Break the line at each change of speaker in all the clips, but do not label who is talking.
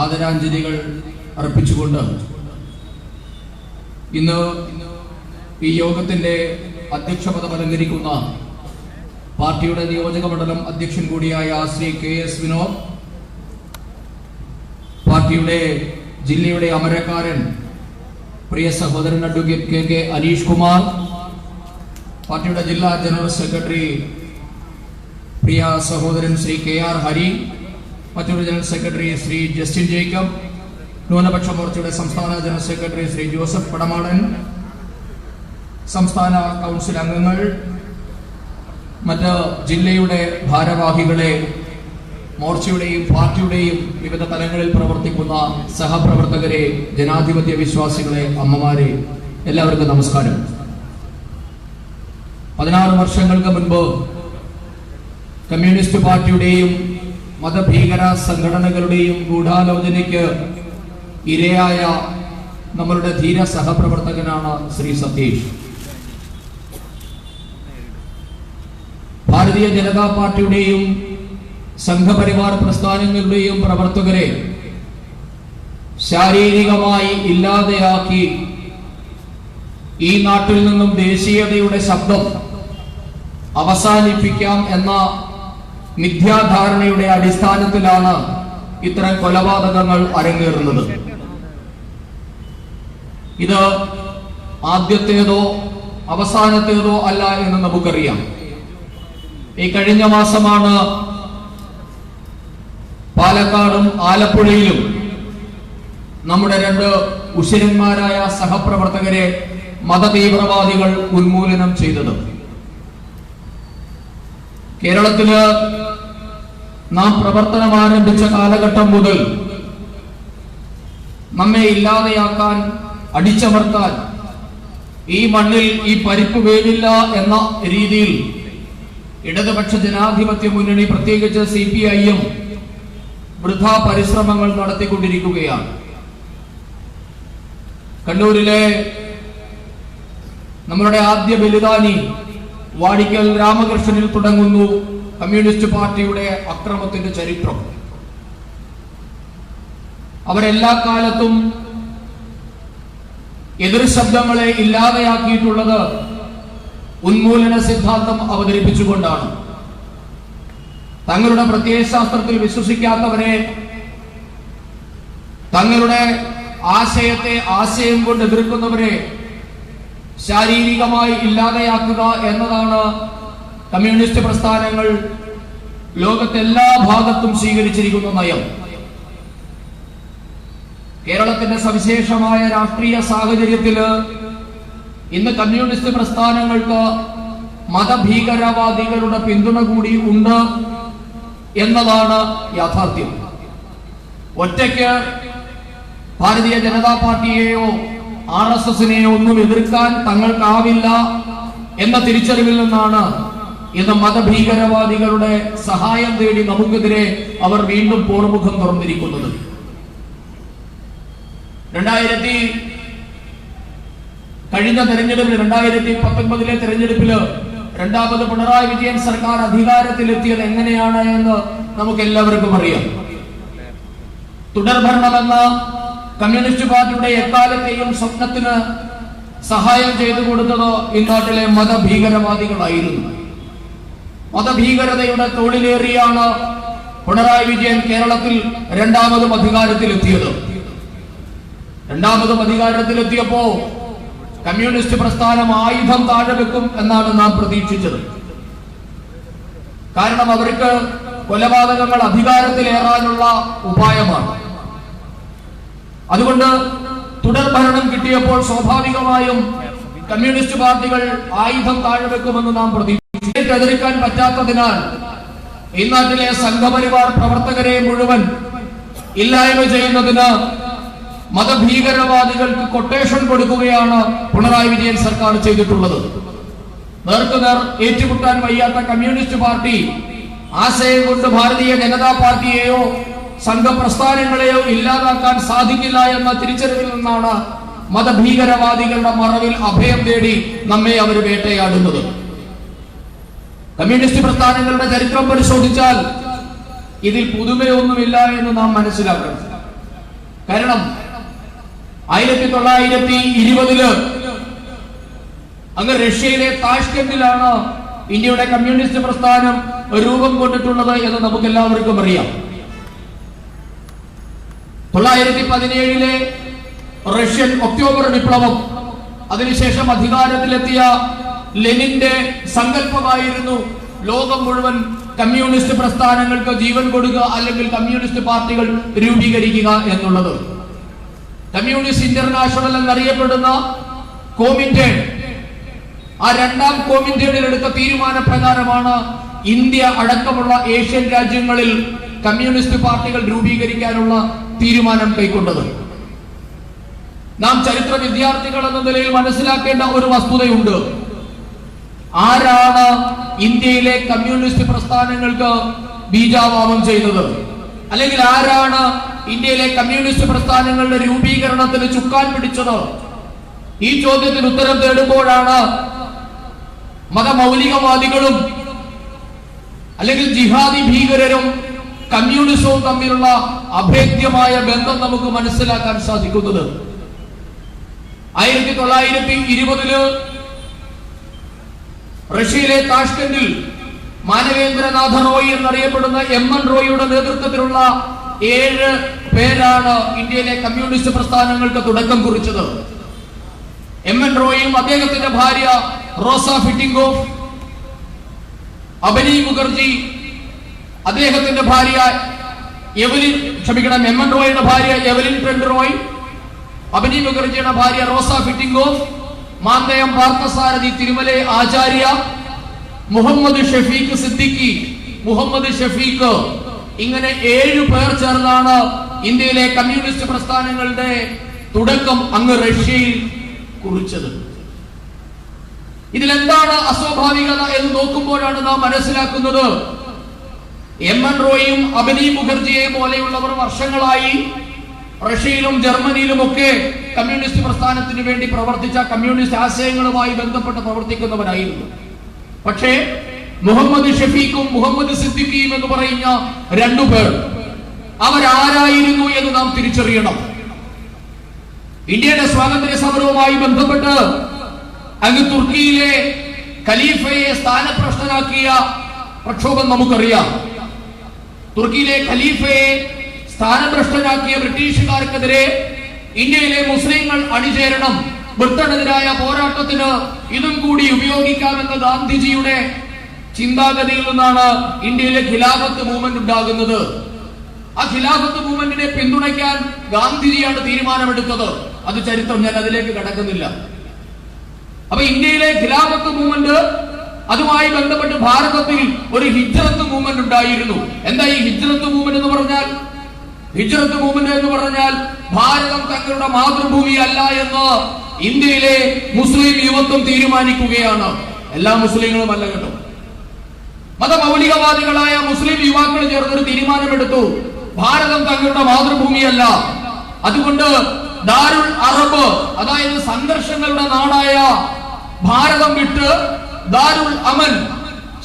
ആദരാഞ്ജലികൾ അർപ്പിച്ചുകൊണ്ട് ഇന്ന് ഈ യോഗത്തിന്റെ അധ്യക്ഷപദം അലങ്കരിക്കുന്ന പാർട്ടിയുടെ നിയോജക മണ്ഡലം അധ്യക്ഷൻ കൂടിയായ ശ്രീ KS വിനോദ്, പാർട്ടിയുടെ ജില്ലയുടെ അമരക്കാരൻ പ്രിയ സഹോദരൻ അഡ്വക്കേറ്റ് KK അനീഷ് കുമാർ, പാർട്ടിയുടെ ജില്ലാ ജനറൽ സെക്രട്ടറി പ്രിയ സഹോദരൻ ശ്രീ KR ഹരി, മറ്റൊരു general secretary Shri Justin Jacob, ന്യൂനപക്ഷ മോർച്ചയുടെ സംസ്ഥാന general secretary Shri Joseph Padamadan, സംസ്ഥാന കൗൺസിൽ അംഗങ്ങൾ, മറ്റ് ജില്ലയുടെ ഭാരവാഹികളെ, മോർച്ചയുടെയും പാർട്ടിയുടെയും വിവിധ തലങ്ങളിൽ പ്രവർത്തിക്കുന്ന സഹപ്രവർത്തകരെ, ജനാധിപത്യ വിശ്വാസികളെ, അമ്മമാരെ, എല്ലാവർക്കും നമസ്കാരം. 16 വർഷങ്ങൾക്ക് മുൻപ് കമ്മ്യൂണിസ്റ്റ് പാർട്ടിയുടെയും മതഭീകര സംഘടനകളുടെയും ഗൂഢാലോചനയ്ക്ക് ഇരയായ നമ്മളുടെ ധീര സഹപ്രവർത്തകനാണ് ശ്രീ സതീഷ്. ഭാരതീയ ജനതാ പാർട്ടിയുടെയും സംഘപരിവാർ പ്രസ്ഥാനങ്ങളുടെയും പ്രവർത്തകരെ ശാരീരികമായി ഇല്ലാതെയാക്കി ഈ നാട്ടിൽ നിന്നും ദേശീയതയുടെ ശബ്ദം അവസാനിപ്പിക്കാം എന്ന മിഥ്യാധാരണയുടെ അടിസ്ഥാനത്തിലാണ് ഇത്തരം കൊലപാതകങ്ങൾ അരങ്ങേറുന്നത്. ഇത് ആദ്യത്തേതോ അവസാനത്തേതോ അല്ല എന്ന് നമുക്കറിയാം. ഈ കഴിഞ്ഞ മാസമാണ് പാലക്കാടും ആലപ്പുഴയിലും നമ്മുടെ 2 ഉശിരന്മാരായ സഹപ്രവർത്തകരെ മതതീവ്രവാദികൾ ഉന്മൂലനം ചെയ്തത്. കേരളത്തില് നാം പ്രവർത്തനം ആരംഭിച്ച കാലഘട്ടം മുതൽ നമ്മെ ഇല്ലാതെയാക്കാൻ, അടിച്ചമർത്താൻ, ഈ മണ്ണിൽ ഈ പരിപ്പ് വേവില്ല എന്ന രീതിയിൽ ഇടതുപക്ഷ ജനാധിപത്യ മുന്നണി, പ്രത്യേകിച്ച് CPIM വൃഥാ പരിശ്രമങ്ങൾ നടത്തിക്കൊണ്ടിരിക്കുകയാണ്. കണ്ണൂരിലെ നമ്മളുടെ ആദ്യ ബലിദാനി വാടിക്കൽ രാമകൃഷ്ണനിൽ തുടങ്ങുന്നു കമ്മ്യൂണിസ്റ്റ് പാർട്ടിയുടെ അക്രമത്തിന്റെ ചരിത്രം. അവരെല്ലാ കാലത്തും എതിർ ശബ്ദങ്ങളെ ഇല്ലാതെയാക്കിയിട്ടുള്ളത് ഉന്മൂലന സിദ്ധാന്തം അവതരിപ്പിച്ചുകൊണ്ടാണ്. തങ്ങളുടെ പ്രത്യയശാസ്ത്രത്തിൽ വിശ്വസിക്കാത്തവരെ, തങ്ങളുടെ ആശയത്തെ ആശയം കൊണ്ട് എതിർക്കുന്നവരെ ശാരീരികമായി ഇല്ലാതെയാക്കുക എന്നതാണ് കമ്മ്യൂണിസ്റ്റ് പ്രസ്ഥാനങ്ങൾ ലോകത്തെല്ലാ ഭാഗത്തും സ്വീകരിച്ചിരിക്കുന്ന നയം. കേരളത്തിന്റെ സവിശേഷമായ രാഷ്ട്രീയ സാഹചര്യത്തില് ഇന്ന് കമ്മ്യൂണിസ്റ്റ് പ്രസ്ഥാനങ്ങൾക്ക് മതഭീകരവാദികളുടെ പിന്തുണ കൂടി ഉണ്ട് എന്നതാണ് യാഥാർത്ഥ്യം. ഒറ്റയ്ക്ക് ഭാരതീയ ജനതാ പാർട്ടിയെയോ RSSനെയോ ഒന്നും എതിർക്കാൻ തങ്ങൾക്കാവില്ല എന്ന തിരിച്ചറിവിൽ നിന്നാണ് ഇന്ന് മതഭീകരവാദികളുടെ സഹായം തേടി നമുക്കെതിരെ അവർ വീണ്ടും പോർമുഖം തുറന്നിരിക്കുന്നത്. 2019 തെരഞ്ഞെടുപ്പില് രണ്ടാമത് പിണറായി വിജയൻ സർക്കാർ അധികാരത്തിലെത്തിയത് എങ്ങനെയാണ് എന്ന് നമുക്ക് എല്ലാവർക്കും അറിയാം. തുടർഭരണമെന്ന കമ്മ്യൂണിസ്റ്റ് പാർട്ടിയുടെ എക്കാലത്തെയും സ്വപ്നത്തിന് സഹായം ചെയ്തു കൊടുത്തത് ഈ നാട്ടിലെ മതഭീകരവാദികളായിരുന്നു. മതഭീകരതയുടെ തോളിലേറിയാണ് പിണറായി വിജയൻ കേരളത്തിൽ രണ്ടാമതും അധികാരത്തിലെത്തിയത്. രണ്ടാമതും അധികാരത്തിലെത്തിയപ്പോ കമ്മ്യൂണിസ്റ്റ് പ്രസ്ഥാനം ആയുധം താഴെ വെക്കും എന്നാണ് നാം പ്രതീക്ഷിച്ചത്. കാരണം അവർക്ക് കൊലപാതകങ്ങൾ അധികാരത്തിലേറാനുള്ള ഉപായമാണ്. അതുകൊണ്ട് തുടർഭരണം കിട്ടിയപ്പോൾ സ്വാഭാവികമായും കമ്മ്യൂണിസ്റ്റ് പാർട്ടികൾ ആയുധം താഴെ വെക്കുമെന്ന് നാം പ്രതീക്ഷിച്ചു. എതിർക്കാൻ പറ്റാത്തതിനാൽ ഈ നാട്ടിലെ സംഘപരിവാർ പ്രവർത്തകരെ മുഴുവൻ ഇല്ലായ്മ ചെയ്യുന്നതിന് മതഭീകരവാദികൾക്ക് കൊട്ടേഷൻ കൊടുക്കുകയാണ് പിണറായി വിജയൻ സർക്കാർ ചെയ്തിട്ടുള്ളത്. നേർക്കുനേർ ഏറ്റുമുട്ടാൻ വയ്യാത്ത കമ്മ്യൂണിസ്റ്റ് പാർട്ടി ആശയം കൊണ്ട് ഭാരതീയ ജനതാ പാർട്ടിയെയോ സംഘപ്രസ്ഥാനങ്ങളെയോ ഇല്ലാതാക്കാൻ സാധിക്കില്ല എന്ന തിരിച്ചറിവിൽ നിന്നാണ് മതഭീകരവാദികളുടെ മറവിൽ അഭയം തേടി നമ്മെ അവർ വേട്ടയാടുന്നത്. കമ്മ്യൂണിസ്റ്റ് പ്രസ്ഥാനങ്ങളുടെ ചരിത്രം പരിശോധിച്ചാൽ ഇതിൽ പുതുമയൊന്നുമില്ല എന്ന് നാം മനസ്സിലാക്കണം. കാരണം 1920 അങ്ങ് റഷ്യയിലെ താഷ്കെന്റിലാണ് ഇന്ത്യയുടെ കമ്മ്യൂണിസ്റ്റ് പ്രസ്ഥാനം രൂപം കൊണ്ടിട്ടുള്ളത് എന്ന് നമുക്ക് എല്ലാവർക്കും അറിയാം. 1917 റഷ്യൻ ഒക്ടോബർ വിപ്ലവം, അതിനുശേഷം അധികാരത്തിലെത്തിയ ലെനിന്റെ സങ്കല്പമായിരുന്നു ലോകം മുഴുവൻ കമ്മ്യൂണിസ്റ്റ് പ്രസ്ഥാനങ്ങൾക്ക് ജീവൻ കൊടുക്കുക, അല്ലെങ്കിൽ കമ്മ്യൂണിസ്റ്റ് പാർട്ടികൾ രൂപീകരിക്കുക എന്നുള്ളത്. കമ്മ്യൂണിസ്റ്റ് ഇന്റർനാഷണൽ എന്നറിയപ്പെടുന്ന കോമിന്റേൺ, ആ രണ്ടാം കോമിന്റേണിൽ എടുത്ത തീരുമാനപ്രകാരമാണ് ഇന്ത്യ അടക്കമുള്ള ഏഷ്യൻ രാജ്യങ്ങളിൽ കമ്മ്യൂണിസ്റ്റ് പാർട്ടികൾ രൂപീകരിക്കാനുള്ള തീരുമാനം കൈക്കൊണ്ടത്. നാം ചരിത്ര വിദ്യാർത്ഥികൾ എന്ന നിലയിൽ മനസ്സിലാക്കേണ്ട ഒരു വസ്തുതയുണ്ട്. ആരാണ് ഇന്ത്യയിലെ കമ്മ്യൂണിസ്റ്റ് പ്രസ്ഥാനങ്ങൾക്ക് ബീജാവാപം ചെയ്തത്, അല്ലെങ്കിൽ ആരാണ് ഇന്ത്യയിലെ കമ്മ്യൂണിസ്റ്റ് പ്രസ്ഥാനങ്ങളുടെ രൂപീകരണത്തിന് ചുക്കാൻ പിടിച്ചത്? ഈ ചോദ്യത്തിന് ഉത്തരം തേടുമ്പോഴാണ് മതമൗലികവാദികളും അല്ലെങ്കിൽ ജിഹാദി ഭീകരരും കമ്മ്യൂണിസവും തമ്മിലുള്ള അഭേദ്യമായ ബന്ധം നമുക്ക് മനസ്സിലാക്കാൻ സാധിക്കുന്നത്. 1920 റഷ്യയിലെ താഷ്കെന്റിൽ മാനവേന്ദ്രനാഥ റോയ് എന്നറിയപ്പെടുന്ന MN റോയിയുടെ നേതൃത്വത്തിലുള്ള 7 പേരാണ് ഇന്ത്യയിലെ കമ്മ്യൂണിസ്റ്റ് പ്രസ്ഥാനങ്ങൾക്ക് തുടക്കം കുറിച്ചത്. MN റോയും അദ്ദേഹത്തിന്റെ ഭാര്യ റോസ ഫിറ്റിംഗോഫ്, അബനി മുഖർജി, അദ്ദേഹത്തിന്റെ ഭാര്യ MN റോയുടെ ഭാര്യ എവലിൻ ട്രെൻഡ് റോയ്, അബനി മുഖർജിയുടെ ഭാര്യ റോസ ഫിറ്റിംഗോഫ്, മാന്തയം പാർത്ഥസാരഥി തിരുമലൈ ആചാര്യ, മുഹമ്മദ് ഷഫീഖ് സിദ്ദിഖി, മുഹമ്മദ് ഷഫീഖ്, ഇങ്ങനെ 7 പേർ ചേർന്നാണ് ഇന്ത്യയിലെ കമ്മ്യൂണിസ്റ്റ് പ്രസ്ഥാനങ്ങളുടെ തുടക്കം അങ്ങ് റഷ്യയിൽ കുറിച്ചത്. ഇതിലെന്താണ് അസ്വാഭാവികത എന്ന് നോക്കുമ്പോഴാണ് നാം മനസ്സിലാക്കുന്നത്, MN റോയും അബനി മുഖർജിയെ പോലെയുള്ളവർ വർഷങ്ങളായി റഷ്യയിലും ജർമ്മനിയിലും ഒക്കെ കമ്മ്യൂണിസ്റ്റ് പ്രസ്ഥാനത്തിന് വേണ്ടി പ്രവർത്തിച്ച, കമ്മ്യൂണിസ്റ്റ് ആശയങ്ങളുമായി ബന്ധപ്പെട്ട് പ്രവർത്തിക്കുന്നവരായിരുന്നു. പക്ഷേ മുഹമ്മദ് ഷഫീഖും മുഹമ്മദ് സിദ്ദിഖിയും എന്ന് പറയുന്ന 2 പേർ അവരാരായിരുന്നു എന്ന് നാം തിരിച്ചറിയണം. ഇന്ത്യയുടെ സ്വാതന്ത്ര്യ സമരവുമായി ബന്ധപ്പെട്ട് അങ്ങ് തുർക്കിയിലെ ഖലീഫയെ സ്ഥാനഭ്രഷ്ടനാക്കിയ പ്രക്ഷോഭം നമുക്കറിയാം. തുർക്കിയിലെ ഖലീഫയെ സ്ഥാനഭ്രഷ്ടനാക്കിയ ബ്രിട്ടീഷുകാർക്കെതിരെ ഇന്ത്യയിലെ മുസ്ലിങ്ങൾ അണിചേരണം, ബ്രിട്ടനെതിരായ പോരാട്ടത്തിന് ഇതും കൂടി ഉപയോഗിക്കാമെന്ന ഗാന്ധിജിയുടെ ചിന്താഗതിയിൽ നിന്നാണ് ഇന്ത്യയിലെ ഖിലാഫത്ത് മൂവ്മെന്റ് ഉണ്ടാകുന്നത്. ആ ഖിലാഫത്ത് മൂവ്മെന്റിനെ പിന്തുണയ്ക്കാൻ ഗാന്ധിജിയാണ് തീരുമാനമെടുത്തത്. അത് ചരിത്രം, ഞാൻ അതിലേക്ക് കടക്കുന്നില്ല. അപ്പൊ ഇന്ത്യയിലെ ഖിലാഫത്ത് മൂവ്മെന്റ്, അതുമായി ബന്ധപ്പെട്ട് ഭാരതത്തിൽ ഒരു ഹിജ്റത്ത് മൂവ്മെന്റ് ഉണ്ടായിരുന്നു. എന്താ ഈ ഹിജ്റത്ത് മൂവ്മെന്റ് എന്ന് പറഞ്ഞാൽ? ഹിജ്റത്ത് മൂവ്മെന്റ് എന്ന് പറഞ്ഞാൽ ഭാരതം തങ്ങളുടെ മാതൃഭൂമി അല്ല എന്ന് ഇന്ത്യയിലെ മുസ്ലിം യുവത്വം തീരുമാനിക്കുകയാണ്. എല്ലാ മുസ്ലിങ്ങളും അല്ല കേട്ടോ, മതമൗലികവാദികളായ മുസ്ലിം യുവാക്കൾ ചേർന്നൊരു തീരുമാനമെടുത്തു, ഭാരതം തങ്ങളുടെ മാതൃഭൂമിയല്ല, അതുകൊണ്ട് ദാരുൽ അറബ്, അതായത് സംഘർഷങ്ങളുടെ നാടായ ഭാരതം വിട്ട് ദാരുൽ അമൻ,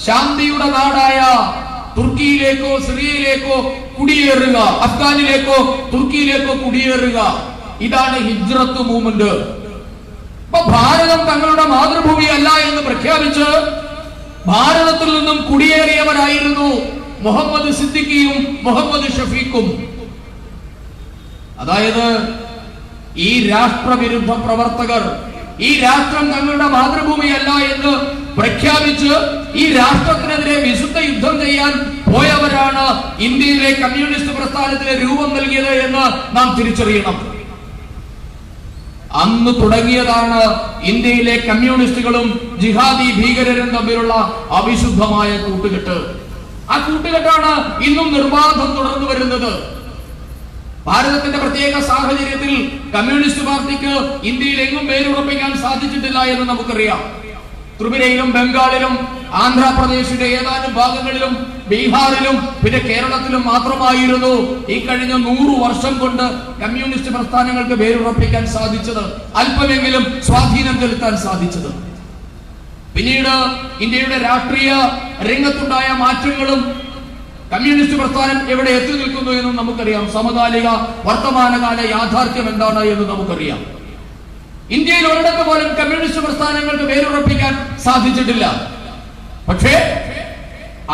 ശാന്തിയുടെ നാടായ തുർക്കിയിലേക്കോ സിറിയയിലേക്കോ കുടിയേറുക, അഫ്ഗാനിലേക്കോ തുർക്കിയിലേക്കോ കുടിയേറുക. ഇതാണ് ഹിജ്റത്ത് മൂവ്മെന്റ്. അപ്പൊ ഭാരതം തങ്ങളുടെ മാതൃഭൂമി അല്ല എന്ന് പ്രഖ്യാപിച്ച് ഭാരതത്തിൽ നിന്നും കുടിയേറിയവരായിരുന്നു മുഹമ്മദ് സിദ്ദിഖിയും മുഹമ്മദ് ഷഫീഖും. അതായത് ഈ രാഷ്ട്രവിരുദ്ധ പ്രവർത്തകർ ഈ രാഷ്ട്രം തങ്ങളുടെ മാതൃഭൂമിയല്ല എന്ന് പ്രഖ്യാപിച്ച് ഈ രാഷ്ട്രത്തിനെതിരെ വിശുദ്ധ യുദ്ധം ചെയ്യാൻ പോയവരാണ് ഇന്ത്യയിലെ കമ്മ്യൂണിസ്റ്റ് പ്രസ്ഥാനത്തിന് രൂപം നൽകിയത് എന്ന് നാം തിരിച്ചറിയണം. അന്ന് തുടങ്ങിയതാണ് ഇന്ത്യയിലെ കമ്മ്യൂണിസ്റ്റുകളും ജിഹാദി ഭീകരരും തമ്മിലുള്ള അവിശുദ്ധമായ കൂട്ടുകെട്ട്. ആ കൂട്ടുകെട്ടാണ് ഇന്നും നിർബാധം തുടർന്നു വരുന്നത്. ഭാരതത്തിന്റെ പ്രത്യേക സാഹചര്യത്തിൽ കമ്മ്യൂണിസ്റ്റ് പാർട്ടിക്ക് ഇന്ത്യയിൽ എങ്ങും വേരുറപ്പിക്കാൻ സാധിച്ചിട്ടില്ല എന്ന് നമുക്കറിയാം. ത്രിപുരയിലും ബംഗാളിലും ആന്ധ്രാപ്രദേശിന്റെ ഏതാനും ഭാഗങ്ങളിലും ബീഹാറിലും പിന്നെ കേരളത്തിലും മാത്രമായിരുന്നു ഈ കഴിഞ്ഞ 100 വർഷം കൊണ്ട് കമ്മ്യൂണിസ്റ്റ് പ്രസ്ഥാനങ്ങൾക്ക് വേരുറപ്പിക്കാൻ സാധിച്ചത്, അല്പമെങ്കിലും സ്വാധീനം ചെലുത്താൻ സാധിച്ചത്. പിന്നീട് ഇന്ത്യയുടെ രാഷ്ട്രീയ രംഗത്തുണ്ടായ മാറ്റങ്ങളും കമ്മ്യൂണിസ്റ്റ് പ്രസ്ഥാനം എവിടെ എത്തി നിൽക്കുന്നു എന്നും നമുക്കറിയാം. സമകാലിക വർത്തമാനകാല യാഥാർത്ഥ്യം എന്താണ് എന്ന് നമുക്കറിയാം. ഇന്ത്യയിൽ ഒരിടത്ത് പോലും കമ്മ്യൂണിസ്റ്റ് പ്രസ്ഥാനങ്ങൾക്ക് വേരുറപ്പിക്കാൻ സാധിച്ചിട്ടില്ല. പക്ഷേ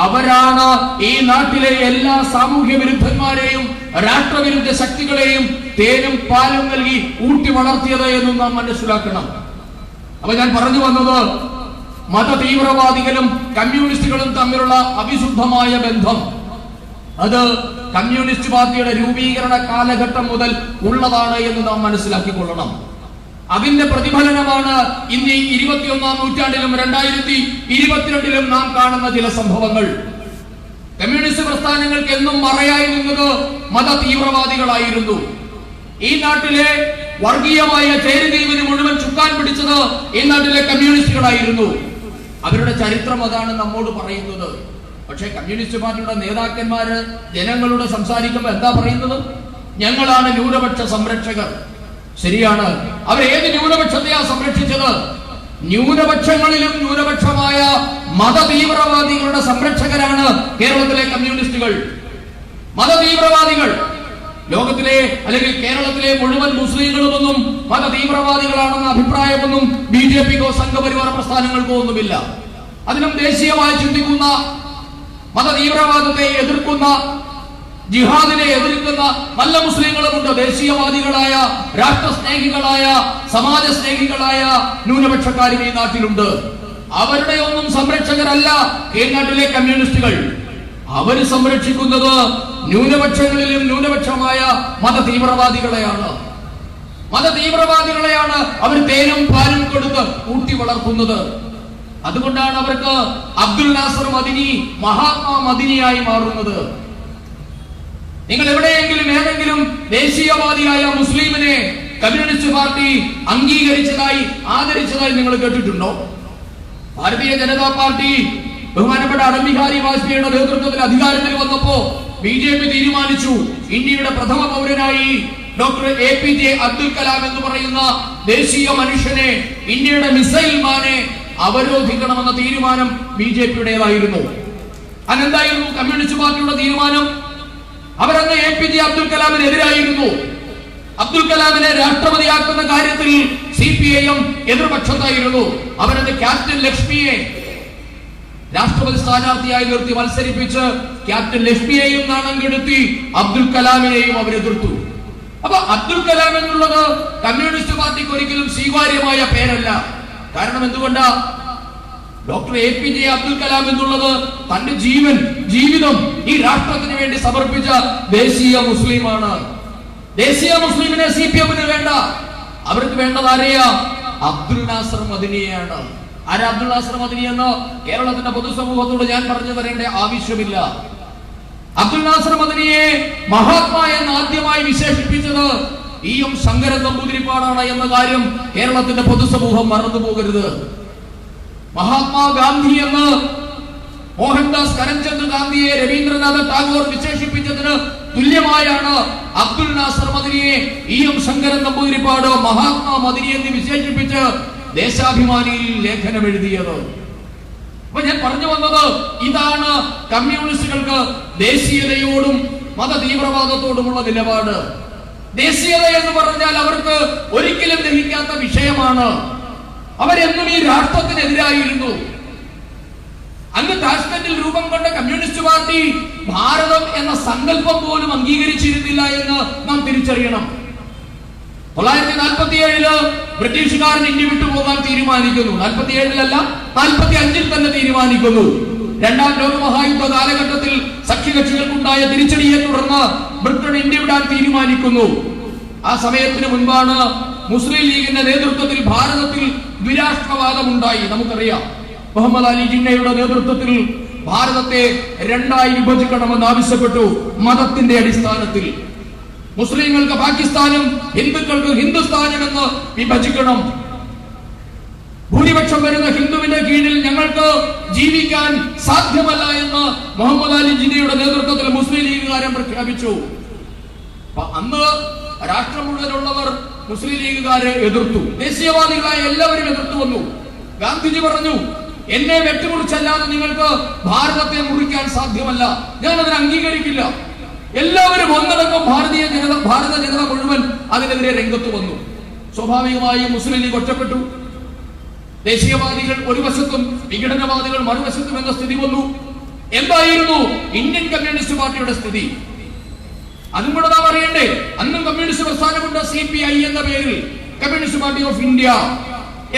അവരാണ് ഈ നാട്ടിലെ എല്ലാ സാമൂഹ്യ വിരുദ്ധന്മാരെയും രാഷ്ട്രവിരുദ്ധ ശക്തികളെയും തേനും പാലും നൽകി ഊട്ടി വളർത്തിയത് എന്നും നാം മനസ്സിലാക്കണം. അപ്പൊ ഞാൻ പറഞ്ഞു വന്നത്, മത തീവ്രവാദികളും കമ്മ്യൂണിസ്റ്റുകളും തമ്മിലുള്ള അവിശുദ്ധമായ ബന്ധം അത് കമ്മ്യൂണിസ്റ്റ് പാർട്ടിയുടെ രൂപീകരണ കാലഘട്ടം മുതൽ ഉള്ളതാണ് എന്ന് നാം മനസ്സിലാക്കിക്കൊള്ളണം. അതിന്റെ പ്രതിഫലനമാണ് ഇന്ന് ഈ 21ാം നൂറ്റാണ്ടിലും 2022 നാം കാണുന്ന ചില സംഭവങ്ങൾ. കമ്മ്യൂണിസ്റ്റ് പ്രസ്ഥാനങ്ങൾക്ക് എന്നും മറയായി നിന്നത് മത തീവ്രവാദികളായിരുന്നു. ഈ നാട്ടിലെ വർഗീയമായ ചേരിതിരിവിന് മുഴുവൻ ചുക്കാൻ പിടിച്ചത് ഈ നാട്ടിലെ കമ്മ്യൂണിസ്റ്റുകളായിരുന്നു. അവരുടെ ചരിത്രം അതാണ് നമ്മോട് പറയുന്നത്. പക്ഷേ കമ്മ്യൂണിസ്റ്റ് പാർട്ടിയുടെ നേതാക്കന്മാര് ജനങ്ങളോട് സംസാരിക്കുമ്പോൾ എന്താ പറയുന്നത്? ഞങ്ങളാണ് ന്യൂനപക്ഷ സംരക്ഷകർ. ശരിയാണ്. അവർ ഏത് ന്യൂനപക്ഷത്തെയാ സംരക്ഷിച്ചത്? ന്യൂനപക്ഷങ്ങളിലും ന്യൂനപക്ഷമായ മത തീവ്രവാദികളുടെ സംരക്ഷകരാണ് കേരളത്തിലെ കമ്മ്യൂണിസ്റ്റുകൾ. മത തീവ്രവാദികൾ ലോകത്തിലെ അല്ലെങ്കിൽ കേരളത്തിലെ മുഴുവൻ മുസ്ലിങ്ങളുമൊന്നും മത തീവ്രവാദികളാണെന്ന അഭിപ്രായമൊന്നും BJPക്കോ സംഘപരിവാര പ്രസ്ഥാനങ്ങൾക്കോ ഒന്നുമില്ല. അതിനും ദേശീയമായി ചിന്തിക്കുന്ന, മത തീവ്രവാദത്തെ എതിർക്കുന്ന, ജിഹാദിനെ എതിർക്കുന്ന നല്ല മുസ്ലിങ്ങളുമുണ്ട്. ദേശീയവാദികളായ, രാഷ്ട്രസ്നേഹികളായ, സമാജ സ്നേഹികളായ ന്യൂനപക്ഷക്കാരും ഈ നാട്ടിലുണ്ട്. അവരുടെ ഒന്നും സംരക്ഷകരല്ല ഈ നാട്ടിലെ കമ്മ്യൂണിസ്റ്റുകൾ. അവർ സംരക്ഷിക്കുന്നത് ന്യൂനപക്ഷങ്ങളിലും ന്യൂനപക്ഷമായ മത തീവ്രവാദികളെയാണ്. മത തീവ്രവാദികളെയാണ് അവർ തേനും പാലും കൊടുത്ത് ഊട്ടി വളർത്തുന്നത്. അതുകൊണ്ടാണ് അവർക്ക് അബ്ദുൽ നാസർ മദിനി മഹാത്മാ മദിനിയായി മാറുന്നത്. നിങ്ങൾ എവിടെയെങ്കിലും ഏതെങ്കിലും ദേശീയവാദിയായ മുസ്ലിമിനെ കമ്മ്യൂണിസ്റ്റ് പാർട്ടി അംഗീകരിച്ചതായി, ആദരിച്ചതായി നിങ്ങൾ കേട്ടിട്ടുണ്ടോ? ഭാരതീയ ജനതാ പാർട്ടി ബഹുമാനപ്പെട്ട അടൽ ബിഹാരി വാജ്പേയിയുടെ നേതൃത്വത്തിൽ അധികാരത്തിൽ വന്നപ്പോ BJP തീരുമാനിച്ചു, ഇന്ത്യയുടെ പ്രഥമ പൗരനായി ഡോക്ടർ APJ അബ്ദുൽ കലാം എന്ന് പറയുന്ന ദേശീയ മനുഷ്യനെ, ഇന്ത്യയുടെ മിസൈൽ മാനെ അവരോധിക്കണമെന്ന തീരുമാനം BJPയുടേതായിരുന്നു. അതെന്തായിരുന്നു കമ്മ്യൂണിസ്റ്റ് പാർട്ടിയുടെ തീരുമാനം? അവരന്ന് APJ അബ്ദുൽ കലാമിനെതിരായിരുന്നു. അബ്ദുൽ കലാമിനെ രാഷ്ട്രപതിയാക്കുന്ന കാര്യത്തിൽ CPIM എതിർപക്ഷത്തായിരുന്നു. അവരത് ക്യാപ്റ്റൻ ലക്ഷ്മിയെ രാഷ്ട്രപതി സ്ഥാനാർത്ഥിയായി നിർത്തി മത്സരിപ്പിച്ച് ക്യാപ്റ്റൻ ലക്ഷ്മിയെയും നാണം കെടുത്തി, അബ്ദുൽ കലാമിനെയും അവരെതിർത്തു. അപ്പൊ അബ്ദുൽ കലാം എന്നുള്ളത് കമ്മ്യൂണിസ്റ്റ് പാർട്ടിക്ക് ഒരിക്കലും സ്വീകാര്യമായ പേരല്ല. കാരണം എന്തുകൊണ്ടാ? ഡോക്ടർ APJ അബ്ദുൽ കലാം എന്നുള്ളത് തന്റെ ജീവിതം ഈ രാഷ്ട്രത്തിന് വേണ്ടി സമർപ്പിച്ച ദേശീയ മുസ്ലിമാണ്. ദേശീയ മുസ്ലിമിനെ CPMന് വേണ്ട. അവർക്ക് വേണ്ടത് ആരെയാ? അബ്ദുൽ നാസർ മദിനിയെയാണ്. ആരാ അബ്ദുൽ നാസർ മദിനി എന്ന് കേരളത്തിന്റെ പൊതുസമൂഹത്തോട് ഞാൻ പറഞ്ഞു തരേണ്ട ആവശ്യമില്ല. അബ്ദുൽ നാസർ മദിനിയെ മഹാത്മാ എന്ന് ആദ്യമായി വിശേഷിപ്പിച്ചത് EM ശങ്കരൻ നമ്പൂതിരിപ്പാടാണ് എന്ന കാര്യം കേരളത്തിന്റെ പൊതുസമൂഹം മറന്നു പോകരുത്. മഹാത്മാഗാന്ധി എന്ന് മോഹൻദാസ് കരംചന്ദ് ഗാന്ധിയെ രവീന്ദ്രനാഥ ടാഗോർ വിശേഷിപ്പിച്ചതിന് തുല്യമായാണ് അബ്ദുൽ നാസർ മദിനിയെ EM ശങ്കരൻ നമ്പൂതിരിപ്പാട് മഹാത്മാ മദിനി എന്ന് വിശേഷിപ്പിച്ച് ദേശാഭിമാനിയിൽ ലേഖനം എഴുതിയത്. അപ്പൊ ഞാൻ പറഞ്ഞു വന്നത് ഇതാണ് കമ്മ്യൂണിസ്റ്റുകൾക്ക് ദേശീയതയോടും മത തീവ്രവാദത്തോടുമുള്ള നിലപാട്. ദേശീയത എന്ന് പറഞ്ഞാൽ അവർക്ക് ഒരിക്കലും ദഹിക്കാത്ത വിഷയമാണ്. അവരെന്നും ഈ രാഷ്ട്രത്തിനെതിരായിരുന്നു. അന്ന് താഷ്കന്റിൽ രൂപം കൊണ്ട കമ്മ്യൂണിസ്റ്റ് പാർട്ടി ഭാരതം എന്ന സങ്കല്പം പോലും അംഗീകരിച്ചിരുന്നില്ല എന്ന് നാം തിരിച്ചറിയണം. 1947 ബ്രിട്ടീഷുകാരൻ ഇന്ത്യ വിട്ടുപോകാൻ തീരുമാനിക്കുന്നു. 47 45 തന്നെ തീരുമാനിക്കുന്നു. രണ്ടാം ലോകമഹായുദ്ധ കാലഘട്ടത്തിൽ സഖ്യകക്ഷികൾക്കുണ്ടായ തിരിച്ചടിയെ തുടർന്ന് ബ്രിട്ടൻ ഇന്ത്യ വിടാൻ തീരുമാനിക്കുന്നു. ആ സമയത്തിന് മുൻപാണ് മുസ്ലിം ലീഗിന്റെ നേതൃത്വത്തിൽ ഭാരതത്തിൽ ദ്വിരാഷ്ട്രവാദമുണ്ടായി. നമുക്കറിയാം, മുഹമ്മദ് അലി ജിന്നയുടെ നേതൃത്വത്തിൽ ഭാരതത്തെ രണ്ടായി വിഭജിക്കണമെന്ന് ആവശ്യപ്പെട്ടു. മതത്തിന്റെ അടിസ്ഥാനത്തിൽ മുസ്ലിങ്ങൾക്ക് പാകിസ്ഥാനും ഹിന്ദുക്കൾക്ക് ഹിന്ദുസ്ഥാനും എന്ന് വിഭജിക്കണം. ഭൂരിപക്ഷം വരുന്ന ഹിന്ദുവിന്റെ കീഴിൽ ഞങ്ങൾക്ക് ജീവിക്കാൻ സാധ്യമല്ല എന്ന് മുഹമ്മദ് അലി ജിന്നയുടെ നേതൃത്വത്തിൽ മുസ്ലിം ലീഗുകാരൻ പ്രഖ്യാപിച്ചു. അന്ന് രാഷ്ട്രം മുഴുവനുള്ളവർ മുസ്ലിം ലീഗുകാരെ എതിർത്തു. ദേശീയവാദികളായ എല്ലാവരും എതിർത്തു വന്നു. ഗാന്ധിജി പറഞ്ഞു, എന്നെ വെട്ടിമുറിച്ചല്ലാതെ നിങ്ങൾക്ക് ഭാരതത്തെ മുറിക്കാൻ സാധ്യമല്ല. ഞാൻ അതിനെ അംഗീകരിക്കില്ല. എല്ലാവരും ഒന്നടങ്കം ഭാരത ജനത മുഴുവൻ അതിനെതിരെ രംഗത്ത് വന്നു. സ്വാഭാവികമായും മുസ്ലിം ലീഗ് ഒറ്റപ്പെട്ടു. ദേശീയവാദികൾ ഒരു വശത്തും വിഘടനവാദികൾ മറുവശത്തും എന്ന സ്ഥിതി വന്നു. എന്തായിരുന്നു ഇന്ത്യൻ കമ്മ്യൂണിസ്റ്റ് പാർട്ടിയുടെ സ്ഥിതി? അതും കൂടെ നാം അറിയണ്ടേ. അന്നും കമ്മ്യൂണിസ്റ്റ് പ്രസ്ഥാനമുണ്ട്, CPI എന്ന പേരിൽ, കമ്മ്യൂണിസ്റ്റ് പാർട്ടി ഓഫ് ഇന്ത്യ.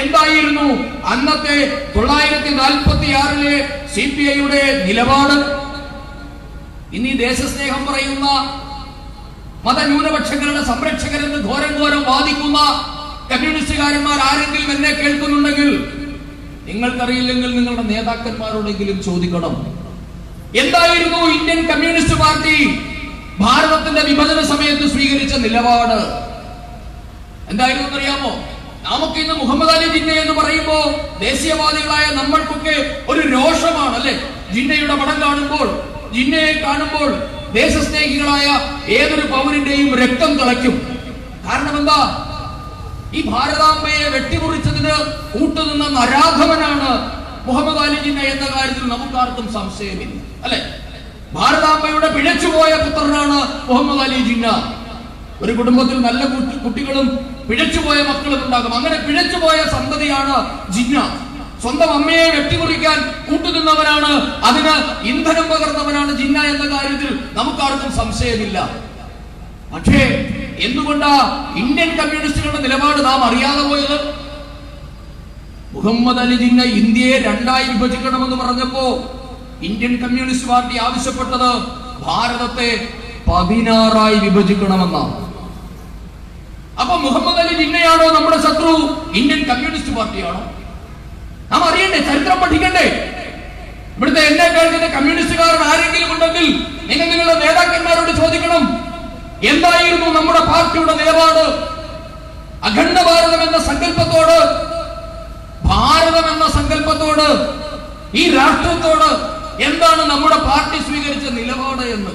എന്തായിരുന്നു അന്നത്തെ 946 CPIയുടെ നിലപാട്? ഇനി ദേശസ്നേഹം പറയുന്ന മതന്യൂനപക്ഷങ്ങളുടെ സംരക്ഷകരെന്ന് ഘോരം വാദിക്കുന്ന കമ്മ്യൂണിസ്റ്റുകാരന്മാർ ആരെങ്കിലും എന്നെ കേൾക്കുന്നുണ്ടെങ്കിൽ, നിങ്ങൾക്കറിയില്ലെങ്കിൽ നിങ്ങളുടെ നേതാക്കന്മാരോടെങ്കിലും ചോദിക്കണം. എന്തായിരുന്നു ഇന്ത്യൻ കമ്മ്യൂണിസ്റ്റ് പാർട്ടി ഭാരതത്തിന്റെ വിഭജന സമയത്ത് സ്വീകരിച്ച നിലപാട്? എന്തായിരുന്നു അറിയാമോ? നമുക്ക് ഇന്ന് മുഹമ്മദ് അലി ജിന്ന എന്ന് പറയുമ്പോ ദേശീയവാദികളായ നമ്മൾക്കൊക്കെ ഒരു രോഷമാണ്, അല്ലെ? ജിന്നയുടെ പടം കാണുമ്പോൾ, ജിന്നയെ കാണുമ്പോൾ ദേശസ്നേഹികളായ ഏതൊരു പൗരന്റെയും രക്തം തിളയ്ക്കും. കാരണം എന്താ? ഈ ഭാരതാംബയെ വെട്ടിമുറിച്ചതിന് കൂട്ടുനിന്ന നരാധമനാണ് മുഹമ്മദ് അലി ജിന്ന എന്ന കാര്യത്തിൽ നമുക്കാർക്കും സംശയമില്ല, അല്ലെ? ഭാരതാംബയുടെ പിഴച്ചുപോയ പുത്രനാണ് മുഹമ്മദ് അലി ജിന്ന. ഒരു കുടുംബത്തിൽ നല്ല കുട്ടികളും പിഴച്ചുപോയ മക്കളും ഉണ്ടാകും. അങ്ങനെ പിഴച്ചുപോയ സന്തതിയാണ് ജിന്ന. സ്വന്തം അമ്മയെ വെട്ടിമുറിക്കാൻ കൂട്ടുനിന്നവനാണ്, അതിന് ഇന്ധനം പകർന്നവനാണ് ജിന്ന എന്ന കാര്യത്തിൽ നമുക്കാർക്കും സംശയമില്ല. പക്ഷേ എന്തുകൊണ്ടാ ഇന്ത്യൻ കമ്മ്യൂണിസ്റ്റുകളുടെ നിലപാട് നാം അറിയാതെ പോയത്? മുഹമ്മദ് അലി ജിന്ന ഇന്ത്യയെ 2ആയി വിഭജിക്കണമെന്ന് പറഞ്ഞപ്പോ ഇന്ത്യൻ കമ്മ്യൂണിസ്റ്റ് പാർട്ടി ആവശ്യപ്പെട്ടത് ഭാരതത്തെ 16ആയി വിഭജിക്കണമെന്നാണ്. അപ്പൊ മുഹമ്മദ് അലി ജിന്നയാണോ നമ്മുടെ ശത്രു? ഇന്ത്യൻ കമ്മ്യൂണിസ്റ്റ് പാർട്ടിയാണോ? നാം അറിയണ്ടേ, ചരിത്രം പഠിക്കണ്ടേ. ഇവിടുത്തെ എന്നെ കഴിഞ്ഞ കമ്മ്യൂണിസ്റ്റുകാരൻ ആരെങ്കിലും ഉണ്ടെങ്കിൽ നിങ്ങൾ നിങ്ങളുടെ നേതാക്കന്മാരോട് ചോദിക്കണം, എന്തായിരുന്നു നമ്മുടെ പാർട്ടിയുടെ നിലപാട്? അഖണ്ഡ ഭാരതം എന്ന സങ്കല്പത്തോട്, ഭാരതം എന്ന സങ്കല്പത്തോട്, ഈ രാഷ്ട്രത്തോട് എന്താണ് നമ്മുടെ പാർട്ടി സ്വീകരിച്ച നിലപാട് എന്ന്.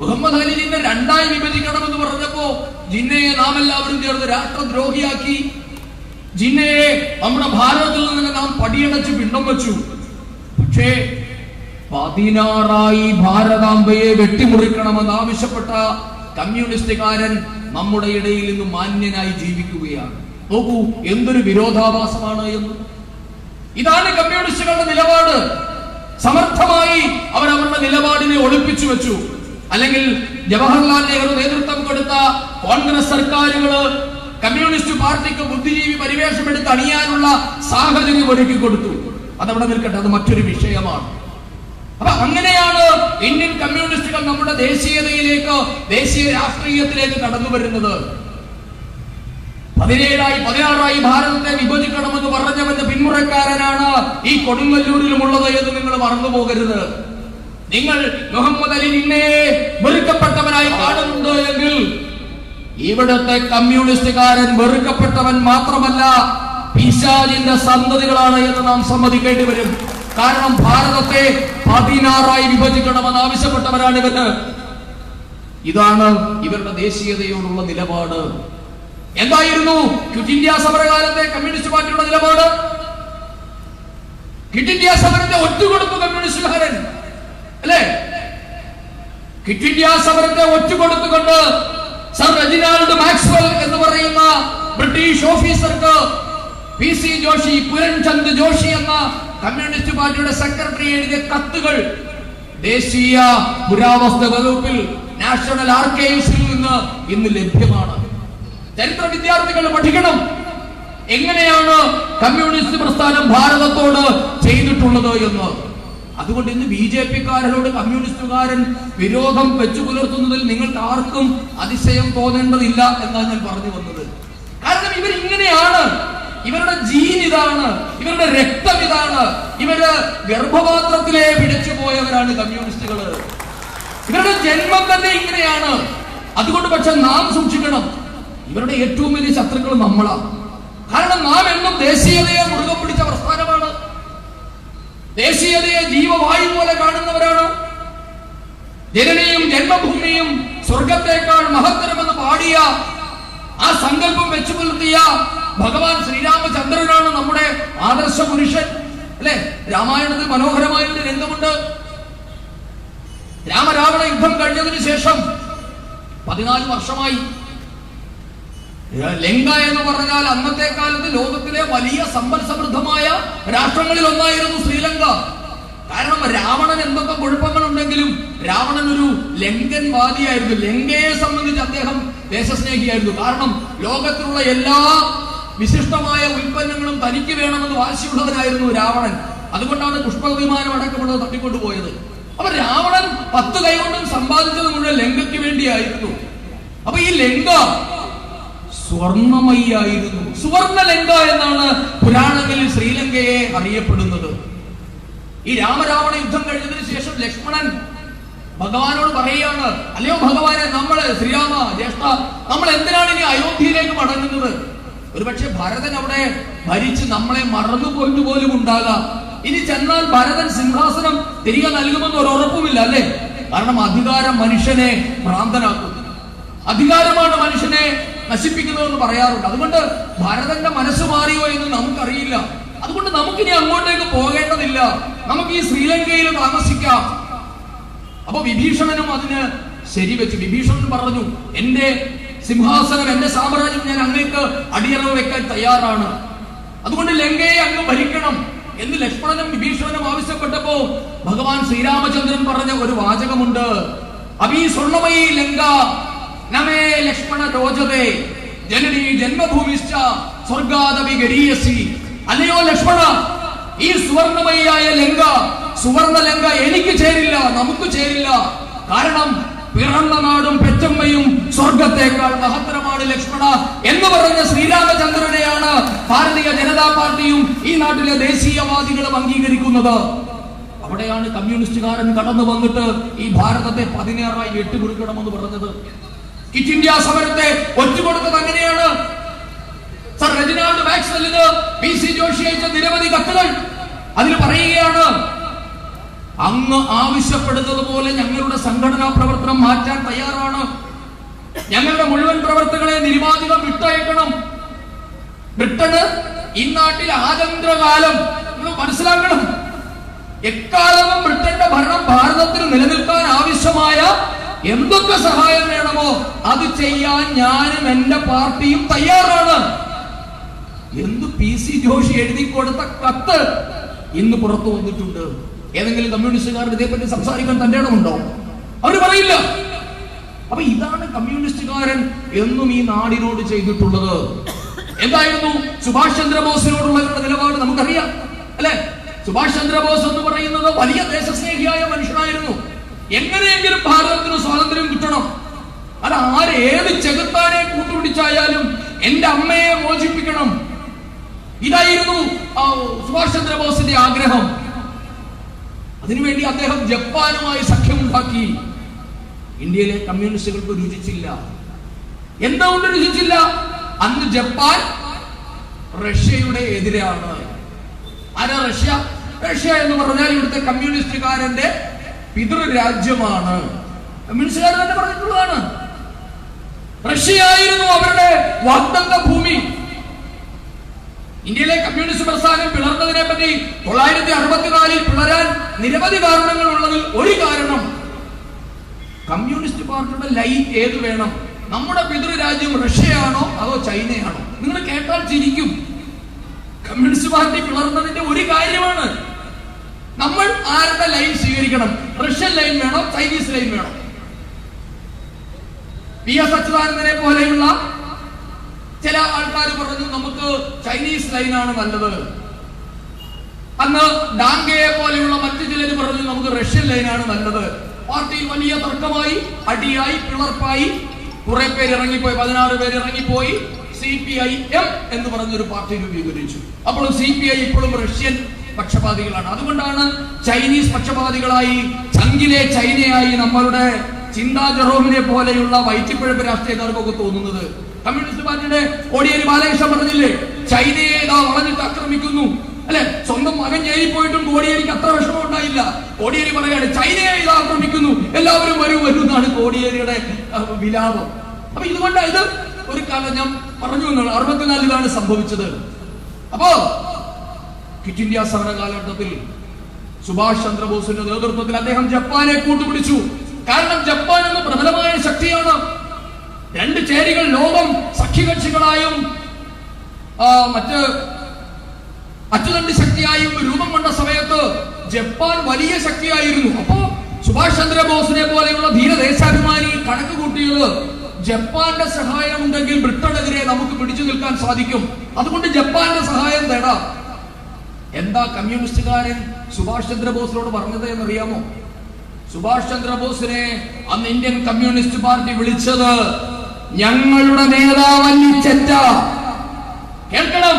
മുഹമ്മദ് അലി ജിന്ന 2ആയി വിഭജിക്കണമെന്ന് പറഞ്ഞപ്പോ ജിന്നയെ നാം എല്ലാവരും ചേർന്ന് രാഷ്ട്രദ്രോഹിയാക്കി. ജിന്നയെ നമ്മുടെ ഭാരതത്തിൽ നിന്ന് നാം പടിയടച്ച് പിണ്ഡം വെച്ചു. പക്ഷേ 16ആയി ഭാരതാംബയെ വെട്ടിമുറിക്കണമെന്ന് ആവശ്യപ്പെട്ട കമ്മ്യൂണിസ്റ്റുകാരൻ നമ്മുടെ ഇടയിൽ നിന്ന് മാന്യനായി ജീവിക്കുകയാണ്. നോക്കൂ എന്തൊരു വിരോധാഭാസമാണ് എന്ന്. ഇതാണ് കമ്മ്യൂണിസ്റ്റുകളുടെ നിലപാട്. സമർത്ഥമായി അവരവരുടെ നിലപാടിനെ ഒളിപ്പിച്ചു വെച്ചു. അല്ലെങ്കിൽ ജവഹർലാൽ നെഹ്റു നേതൃത്വം കൊടുത്ത കോൺഗ്രസ് സർക്കാരുകള് കമ്മ്യൂണിസ്റ്റ് പാർട്ടിക്ക് ബുദ്ധിജീവി പരിവേഷമെടുത്ത് അണിയാനുള്ള സാഹചര്യം ഒരുക്കി കൊടുത്തു. അതവിടെ നിൽക്കട്ടെ, അത് മറ്റൊരു വിഷയമാണ്. അപ്പൊ അങ്ങനെയാണ് ഇന്ത്യൻ കമ്മ്യൂണിസ്റ്റുകൾ നമ്മുടെ ദേശീയതയിലേക്ക്, ദേശീയ രാഷ്ട്രീയത്തിലേക്ക് കടന്നു വരുന്നത്. 16ആയി ഭാരതത്തെ വിഭജിക്കണമെന്ന് പറഞ്ഞവന്റെ പിന്മുറക്കാരനാണ് ഈ കൊടുങ്ങല്ലൂരിലുമുള്ളത് എന്ന് നിങ്ങൾ മറന്നു പോകരുത്. നിങ്ങൾ മുഹമ്മദ് അലി ജിന്നയെ വെറുക്കപ്പെട്ടവനായി കാണുന്നുണ്ടോ എങ്കിൽ ഇവിടുത്തെ കമ്മ്യൂണിസ്റ്റുകാരൻ വെറുക്കപ്പെട്ടവൻ മാത്രമല്ല, പിശാചിന്റെ സന്തതികളാണ് എന്ന് നാം സമ്മതിക്കേണ്ടി വരും. കാരണം ഭാരതത്തെ 16ആയി വിഭജിക്കണമെന്ന് ആവശ്യപ്പെട്ടവരാണ് ഇവര്. ഇതാണ് ഇവരുടെ ദേശീയതയോടുള്ള നിലപാട്. എന്തായിരുന്നു ക്വിറ്റ് ഇന്ത്യ സമരകാലത്തെ കമ്മ്യൂണിസ്റ്റ് പാർട്ടിയുടെ നിലപാട്? ക്വിറ്റ് ഇന്ത്യ സമരത്തെ ഒറ്റുകൊടുത്തു കമ്മ്യൂണിസ്റ്റുകാരൻ, അല്ലേ? ക്വിറ്റ് ഇന്ത്യ സമരത്തെ ഒറ്റുകൊടുത്തുകൊണ്ട് സർ റെജിനാൾഡ് മാക്സ്വെൽ എന്ന് പറയുന്ന ബ്രിട്ടീഷ് ഓഫീസർക്ക് PC ജോഷി, പുരൺചന്ദ് ജോഷി എന്ന കമ്മ്യൂണിസ്റ്റ് പാർട്ടിയുടെ സെക്രട്ടറി എഴുതിയ കത്തുകൾ ദേശീയ പുരാവസ്തു വകുപ്പിൽ നാഷണൽ ആർക്കൈവ്സിൽ നിന്ന് ഇന്ന് ലഭ്യമാണ്. ചരിത്ര വിദ്യാർത്ഥികൾ പഠിക്കണം എങ്ങനെയാണ് കമ്മ്യൂണിസ്റ്റ് പ്രസ്ഥാനം ഭാരതത്തോട് ചെയ്തിട്ടുള്ളത് എന്ന്. അതുകൊണ്ട് ഇന്ന് BJP-കാരനോട് കമ്മ്യൂണിസ്റ്റുകാരൻ വിരോധം വെച്ചു പുലർത്തുന്നതിൽ നിങ്ങൾക്ക് ആർക്കും അതിശയം തോന്നേണ്ടതില്ല എന്നാണ് ഞാൻ പറഞ്ഞു വന്നത്. കാരണം ഇവരിങ്ങനെയാണ്, ഇവരുടെ ജീൻ ഇതാണ്, ഇവരുടെ രക്തം ഇതാണ്. ഇവര് ഗർഭപാത്രത്തിലെ പിടിച്ചു പോയവരാണ് കമ്മ്യൂണിസ്റ്റുകള്. ഇവരുടെ ജന്മം തന്നെ ഇങ്ങനെയാണ്. അതുകൊണ്ട് പക്ഷെ നാം സൂക്ഷിക്കണം. ഇവരുടെ ഏറ്റവും വലിയ ശത്രുക്കൾ നമ്മളാണ്. കാരണം നാം എന്നും ദേശീയതയെ മുറുകെ പിടിച്ച പ്രസ്ഥാനമാണ്. ദേശീയതയെ ജീവവായു പോലെ കാണുന്നവരാണ്. ജനനയും ജന്മഭൂമിയും സ്വർഗത്തേക്കാൾ മഹത്തരമെന്ന് പാടിയ ആ സങ്കല്പം വെച്ചു പുലർത്തിയ ഭഗവാൻ ശ്രീരാമചന്ദ്രനാണ് നമ്മുടെ ആദർശ പുരുഷൻ. അല്ലെ? രാമായണത്തിൽ മനോഹരമായ ഒരു രംഗമുണ്ട്. രാമരാവണ യുദ്ധം കഴിഞ്ഞതിന് ശേഷം 14 വർഷമായി. ലങ്ക എന്ന് പറഞ്ഞാൽ അന്നത്തെ കാലത്ത് ലോകത്തിലെ വലിയ സമ്പൽ സമൃദ്ധമായ രാഷ്ട്രങ്ങളിൽ ഒന്നായിരുന്നു ശ്രീലങ്ക. കാരണം രാവണൻ എന്തൊക്കെ കുഴപ്പങ്ങളുണ്ടെങ്കിലും രാവണൻ ഒരു ലങ്കൻ വാദിയായിരുന്നു. ലങ്കയെ സംബന്ധിച്ച് അദ്ദേഹം ദേശസ്നേഹിയായിരുന്നു. കാരണം ലോകത്തിലുള്ള എല്ലാ വിശിഷ്ടമായ ഉൽപ്പന്നങ്ങളും തനിക്ക് വേണമെന്ന് വാശിയുള്ളവനായിരുന്നു രാവണൻ. അതുകൊണ്ടാണ് പുഷ്പക വിമാനം അടക്കമുള്ളത് തട്ടിക്കൊണ്ടുപോയത്. അപ്പൊ രാവണൻ 10 കൈകൊണ്ടും സമ്പാദിച്ചത് മുഴുവൻ ലങ്കയ്ക്ക് വേണ്ടിയായിരുന്നു. അപ്പൊ ഈ ലങ്ക സ്വർണമയായിരുന്നു. സുവർണ ലങ്ക എന്നാണ് പുരാണങ്ങളിൽ ശ്രീലങ്കയെ അറിയപ്പെടുന്നത്. ഈ രാമരാവണ യുദ്ധം കഴിഞ്ഞതിന് ശേഷം ലക്ഷ്മണൻ ഭഗവാനോട് പറയുകയാണ്, അല്ലയോ ഭഗവാനെ, നമ്മള് ശ്രീരാമ ജ്യേഷ്ഠ, നമ്മൾ എന്തിനാണ് ഇനി അയോധ്യയിലേക്ക് മടങ്ങുന്നത്? ഒരുപക്ഷെ ഭരതൻ അവിടെ ഭരിച്ച് നമ്മളെ മറന്നുപോയിട്ട് പോലും ഉണ്ടാകാം. ഇനി ചെന്നാൽ ഭരതൻ സിംഹാസനം തിരികെ നൽകുമെന്ന് ഒരു ഉറപ്പുമില്ല, അല്ലേ? കാരണം അധികാരം മനുഷ്യനെ ഭ്രാന്തനാക്കും. അധികാരമാണ് മനുഷ്യനെ നശിപ്പിക്കുന്നതെന്ന് പറയാറുണ്ട്. അതുകൊണ്ട് ഭരതന്റെ മനസ്സ് മാറിയോ എന്ന് നമുക്കറിയില്ല. അതുകൊണ്ട് നമുക്കിനി അങ്ങോട്ടേക്ക് പോകേണ്ടതില്ല, നമുക്ക് ഈ ശ്രീലങ്കയിൽ താമസിക്കാം. അപ്പൊ വിഭീഷണനും അതിന് ശരിവെച്ചു. വിഭീഷണൻ പറഞ്ഞു, എന്റെ സിംഹാസനം, എന്റെ സാമ്രാജ്യം ഞാൻ അങ്ങേക്ക് അടിയറവ് വെക്കാൻ തയ്യാറാണ്. അതുകൊണ്ട് ലങ്കയെ അങ്ങ് ഭരിക്കണം എന്ന് ലക്ഷ്മണനും വിഭീഷണനും ആവശ്യപ്പെട്ടപ്പോ ഭഗവാൻ ശ്രീരാമചന്ദ്രൻ പറഞ്ഞ ഒരു വാചകമുണ്ട്. അഭി സ്വർണമയി ലങ്ക നമേ ലക്ഷ്മണ രോചതേ ജനനീ ജന്മഭൂമിശ്ച സ്വർഗാദപി ഗരീയസി. അല്ലയോ ലക്ഷ്മണ, ഈ സുവർണമയായ ലങ്ക, സുവർണ ലങ്ക എനിക്ക് ചേരില്ല, നമുക്ക് ചേരില്ല. കാരണം പിറന്ന നാടും പെറ്റമ്മയും സ്വർഗത്തേക്കാൾ മഹത്തരമാണ് ലക്ഷ്മണ എന്ന് പറഞ്ഞ ശ്രീരാമചന്ദ്രനെയാണ് ഭാരതീയ ജനതാ പാർട്ടിയും ഈ നാട്ടിലെ ദേശീയവാദികളും അംഗീകരിക്കുന്നത്. അവിടെയാണ് കമ്മ്യൂണിസ്റ്റുകാരൻ കടന്നു വന്നിട്ട് ഈ ഭാരതത്തെ 16ആയി വെട്ടിമുറിക്കണമെന്ന് പറഞ്ഞത്. ക്വിറ്റ് ഇന്ത്യ സമരത്തെ ഒറ്റുകൊടുത്തത് അങ്ങനെയാണ്. സർ റെജിനാൾഡ് മാക്സ്വെല്ലിന് PC ജോഷി അയച്ച നിരവധി കത്തുകൾ അതിൽ പറയുകയാണ്, അങ്ങ് ആവശ്യപ്പെടുന്നത് പോലെ ഞങ്ങളുടെ സംഘടനാ പ്രവർത്തനം മാറ്റാൻ തയ്യാറാണ്. ഞങ്ങളുടെ മുഴുവൻ പ്രവർത്തകരെ നിരുപാധികം വിട്ടയക്കണം. ബ്രിട്ടന് ഈ നാട്ടിൽ ആചന്ദ്രകാലം മനസ്സിലാക്കണം. എക്കാലവും ബ്രിട്ടന്റെ ഭരണം ഭാരതത്തിന് നിലനിൽക്കാൻ ആവശ്യമായ എന്തൊക്കെ സഹായം വേണമോ അത് ചെയ്യാൻ ഞാനും എന്റെ പാർട്ടിയും തയ്യാറാണ് എന്ന് PC ജോഷി എഴുതി കൊടുത്ത കത്ത് ഇന്ന് പുറത്തു വന്നിട്ടുണ്ട്. ഏതെങ്കിലും കമ്മ്യൂണിസ്റ്റുകാർ ഇതേപ്പറ്റി സംസാരിക്കാൻ തന്റെ ഇടമുണ്ടോ? അവര് പറയില്ല. അപ്പൊ ഇതാണ് കമ്മ്യൂണിസ്റ്റുകാരൻ എന്നും ഈ നാടിനോട് ചെയ്തിട്ടുള്ളത്. എന്തായിരുന്നു സുഭാഷ് ചന്ദ്രബോസിനോടുള്ള നിലപാട് നമുക്കറിയാം, അല്ലെ? സുഭാഷ് ചന്ദ്രബോസ് എന്ന് പറയുന്നത് വലിയ ദേശസ്നേഹിയായ മനുഷ്യനായിരുന്നു. എങ്ങനെയെങ്കിലും ഭാരതത്തിന് സ്വാതന്ത്ര്യം കിട്ടണം, അത് ഏത് ചെകുത്താനെ കൂട്ടുപിടിച്ചായാലും എന്റെ അമ്മയെ മോചിപ്പിക്കണം, ഇതായിരുന്നു സുഭാഷ് ചന്ദ്രബോസിന്റെ ആഗ്രഹം. അതിനുവേണ്ടി അദ്ദേഹം ജപ്പാനുമായി സഖ്യമുണ്ടാക്കി. ഇന്ത്യയിലെ കമ്മ്യൂണിസ്റ്റുകൾക്ക് രുചിച്ചില്ല. എന്തുകൊണ്ട് രുചിച്ചില്ല? അന്ന് ജപ്പാൻ റഷ്യയുടെ എതിരാണ്. ആരാ റഷ്യ? റഷ്യ എന്ന് പറഞ്ഞാൽ ഇവിടുത്തെ കമ്മ്യൂണിസ്റ്റുകാരന്റെ പിതൃരാജ്യമാണ്. കമ്മ്യൂണിസ്റ്റുകാർ തന്നെ പറഞ്ഞിട്ടുള്ളതാണ്. റഷ്യയായിരുന്നു അവരുടെ വാഗ്ദത്ത ഭൂമി. ഇന്ത്യയിലെ കമ്മ്യൂണിസ്റ്റ് പ്രസ്ഥാനം പിളർന്നതിനെ പറ്റി 964 പിളരാൻ നിരവധി കാരണങ്ങൾ ഉള്ളതിൽ ഒരു കാരണം കമ്മ്യൂണിസ്റ്റ് പാർട്ടിയുടെ ലൈൻ ഏത് വേണം? നമ്മുടെ പിതൃരാജ്യം റഷ്യയാണോ അതോ ചൈനയാണോ? നിങ്ങൾ കേട്ടാൽ ചിരിക്കും. കമ്മ്യൂണിസ്റ്റ് പാർട്ടി പിളർന്നതിന്റെ ഒരു കാര്യമാണ് നമ്മൾ ആരുടെ ലൈൻ സ്വീകരിക്കണം. റഷ്യൻ ലൈൻ വേണോ ചൈനീസ് ലൈൻ വേണോ? PS അച്യുതാനന്ദനെ പോലെയുള്ള ചില ആൾക്കാർ പറഞ്ഞു നമുക്ക് ചൈനീസ് ലൈനാണ് നല്ലത്. അന്ന് ഡാങ്കയെ പോലെയുള്ള മറ്റു ചിലർ പറഞ്ഞു നമുക്ക് റഷ്യൻ ലൈനാണ് നല്ലത്. പാർട്ടിയിൽ വലിയ തർക്കമായി, അടിയായി, പിളർപ്പായി. കുറെ പേര് ഇറങ്ങിപ്പോയി, 16 പേര് ഇറങ്ങിപ്പോയി. CPIM എന്ന് പറഞ്ഞൊരു പാർട്ടി രൂപീകരിച്ചു. അപ്പോൾ CPI ഇപ്പോഴും റഷ്യൻ പക്ഷപാതികളാണ്. അതുകൊണ്ടാണ് ചൈനീസ് പക്ഷപാതികളായി, ചങ്കിലെ ചൈനയായി നമ്മളുടെ ചിന്താ ജെറോമിനെ പോലെയുള്ള വൈറ്റിപ്പിഴപ്പ് രാഷ്ട്രീയക്കാർക്കൊക്കെ തോന്നുന്നത്. കമ്മ്യൂണിസ്റ്റ് പാർട്ടിയുടെ കോടിയേരി ബാലകൃഷ്ണൻ പറഞ്ഞില്ലേ, ചൈനയെ ഇതാ വളഞ്ഞിട്ട് ആക്രമിക്കുന്നു, അല്ലെ? സ്വന്തം മകൻ ജയിലിൽ പോയിട്ടും കോടിയേരിക്ക് അത്ര വിഷമം ഉണ്ടായില്ല. കോടിയേരി പറയാണ് ചൈനയെ ഇത് ആക്രമിക്കുന്നു, എല്ലാവരും വരൂ എന്നാണ് കോടിയേരിയുടെ വിലാപം. അപ്പൊ ഇതുകൊണ്ട് ഇത് ഒരു കാലം ഞാൻ പറഞ്ഞു എന്നാണ് 64 സംഭവിച്ചത്. അപ്പോ ക്വിറ്റ് ഇന്ത്യ സമര കാലഘട്ടത്തിൽ സുഭാഷ് ചന്ദ്രബോസിന്റെ നേതൃത്വത്തിൽ അദ്ദേഹം ജപ്പാനെ കൂട്ടുപിടിച്ചു. കാരണം ജപ്പാൻ എന്ന പ്രബലമായ ശക്തിയാണ്. രണ്ട് ചേരികൾ ലോകം സഖ്യകക്ഷികളായും മറ്റ് അച്ചുതണ്ട് ശക്തിയായും രൂപം കൊണ്ട സമയത്ത് ജപ്പാൻ വലിയ ശക്തിയായിരുന്നു. അപ്പോ സുഭാഷ് ചന്ദ്രബോസിനെ പോലെയുള്ള ധീരദേശാഭിമാനി കണക്ക് കൂട്ടിയത് ജപ്പാന്റെ സഹായം ഉണ്ടെങ്കിൽ ബ്രിട്ടനെതിരെ നമുക്ക് പിടിച്ചു നിൽക്കാൻ സാധിക്കും, അതുകൊണ്ട് ജപ്പാന്റെ സഹായം തേടാം. എന്താ കമ്മ്യൂണിസ്റ്റുകാരൻ സുഭാഷ് ചന്ദ്രബോസിനോട് പറഞ്ഞത് എന്നറിയാമോ? സുഭാഷ് ചന്ദ്രബോസിനെ അന്ന് ഇന്ത്യൻ കമ്മ്യൂണിസ്റ്റ് പാർട്ടി വിളിച്ചത് ഞങ്ങളുടെ നേതാവല്ലിച്ചെറ്റ. കേൾക്കണം,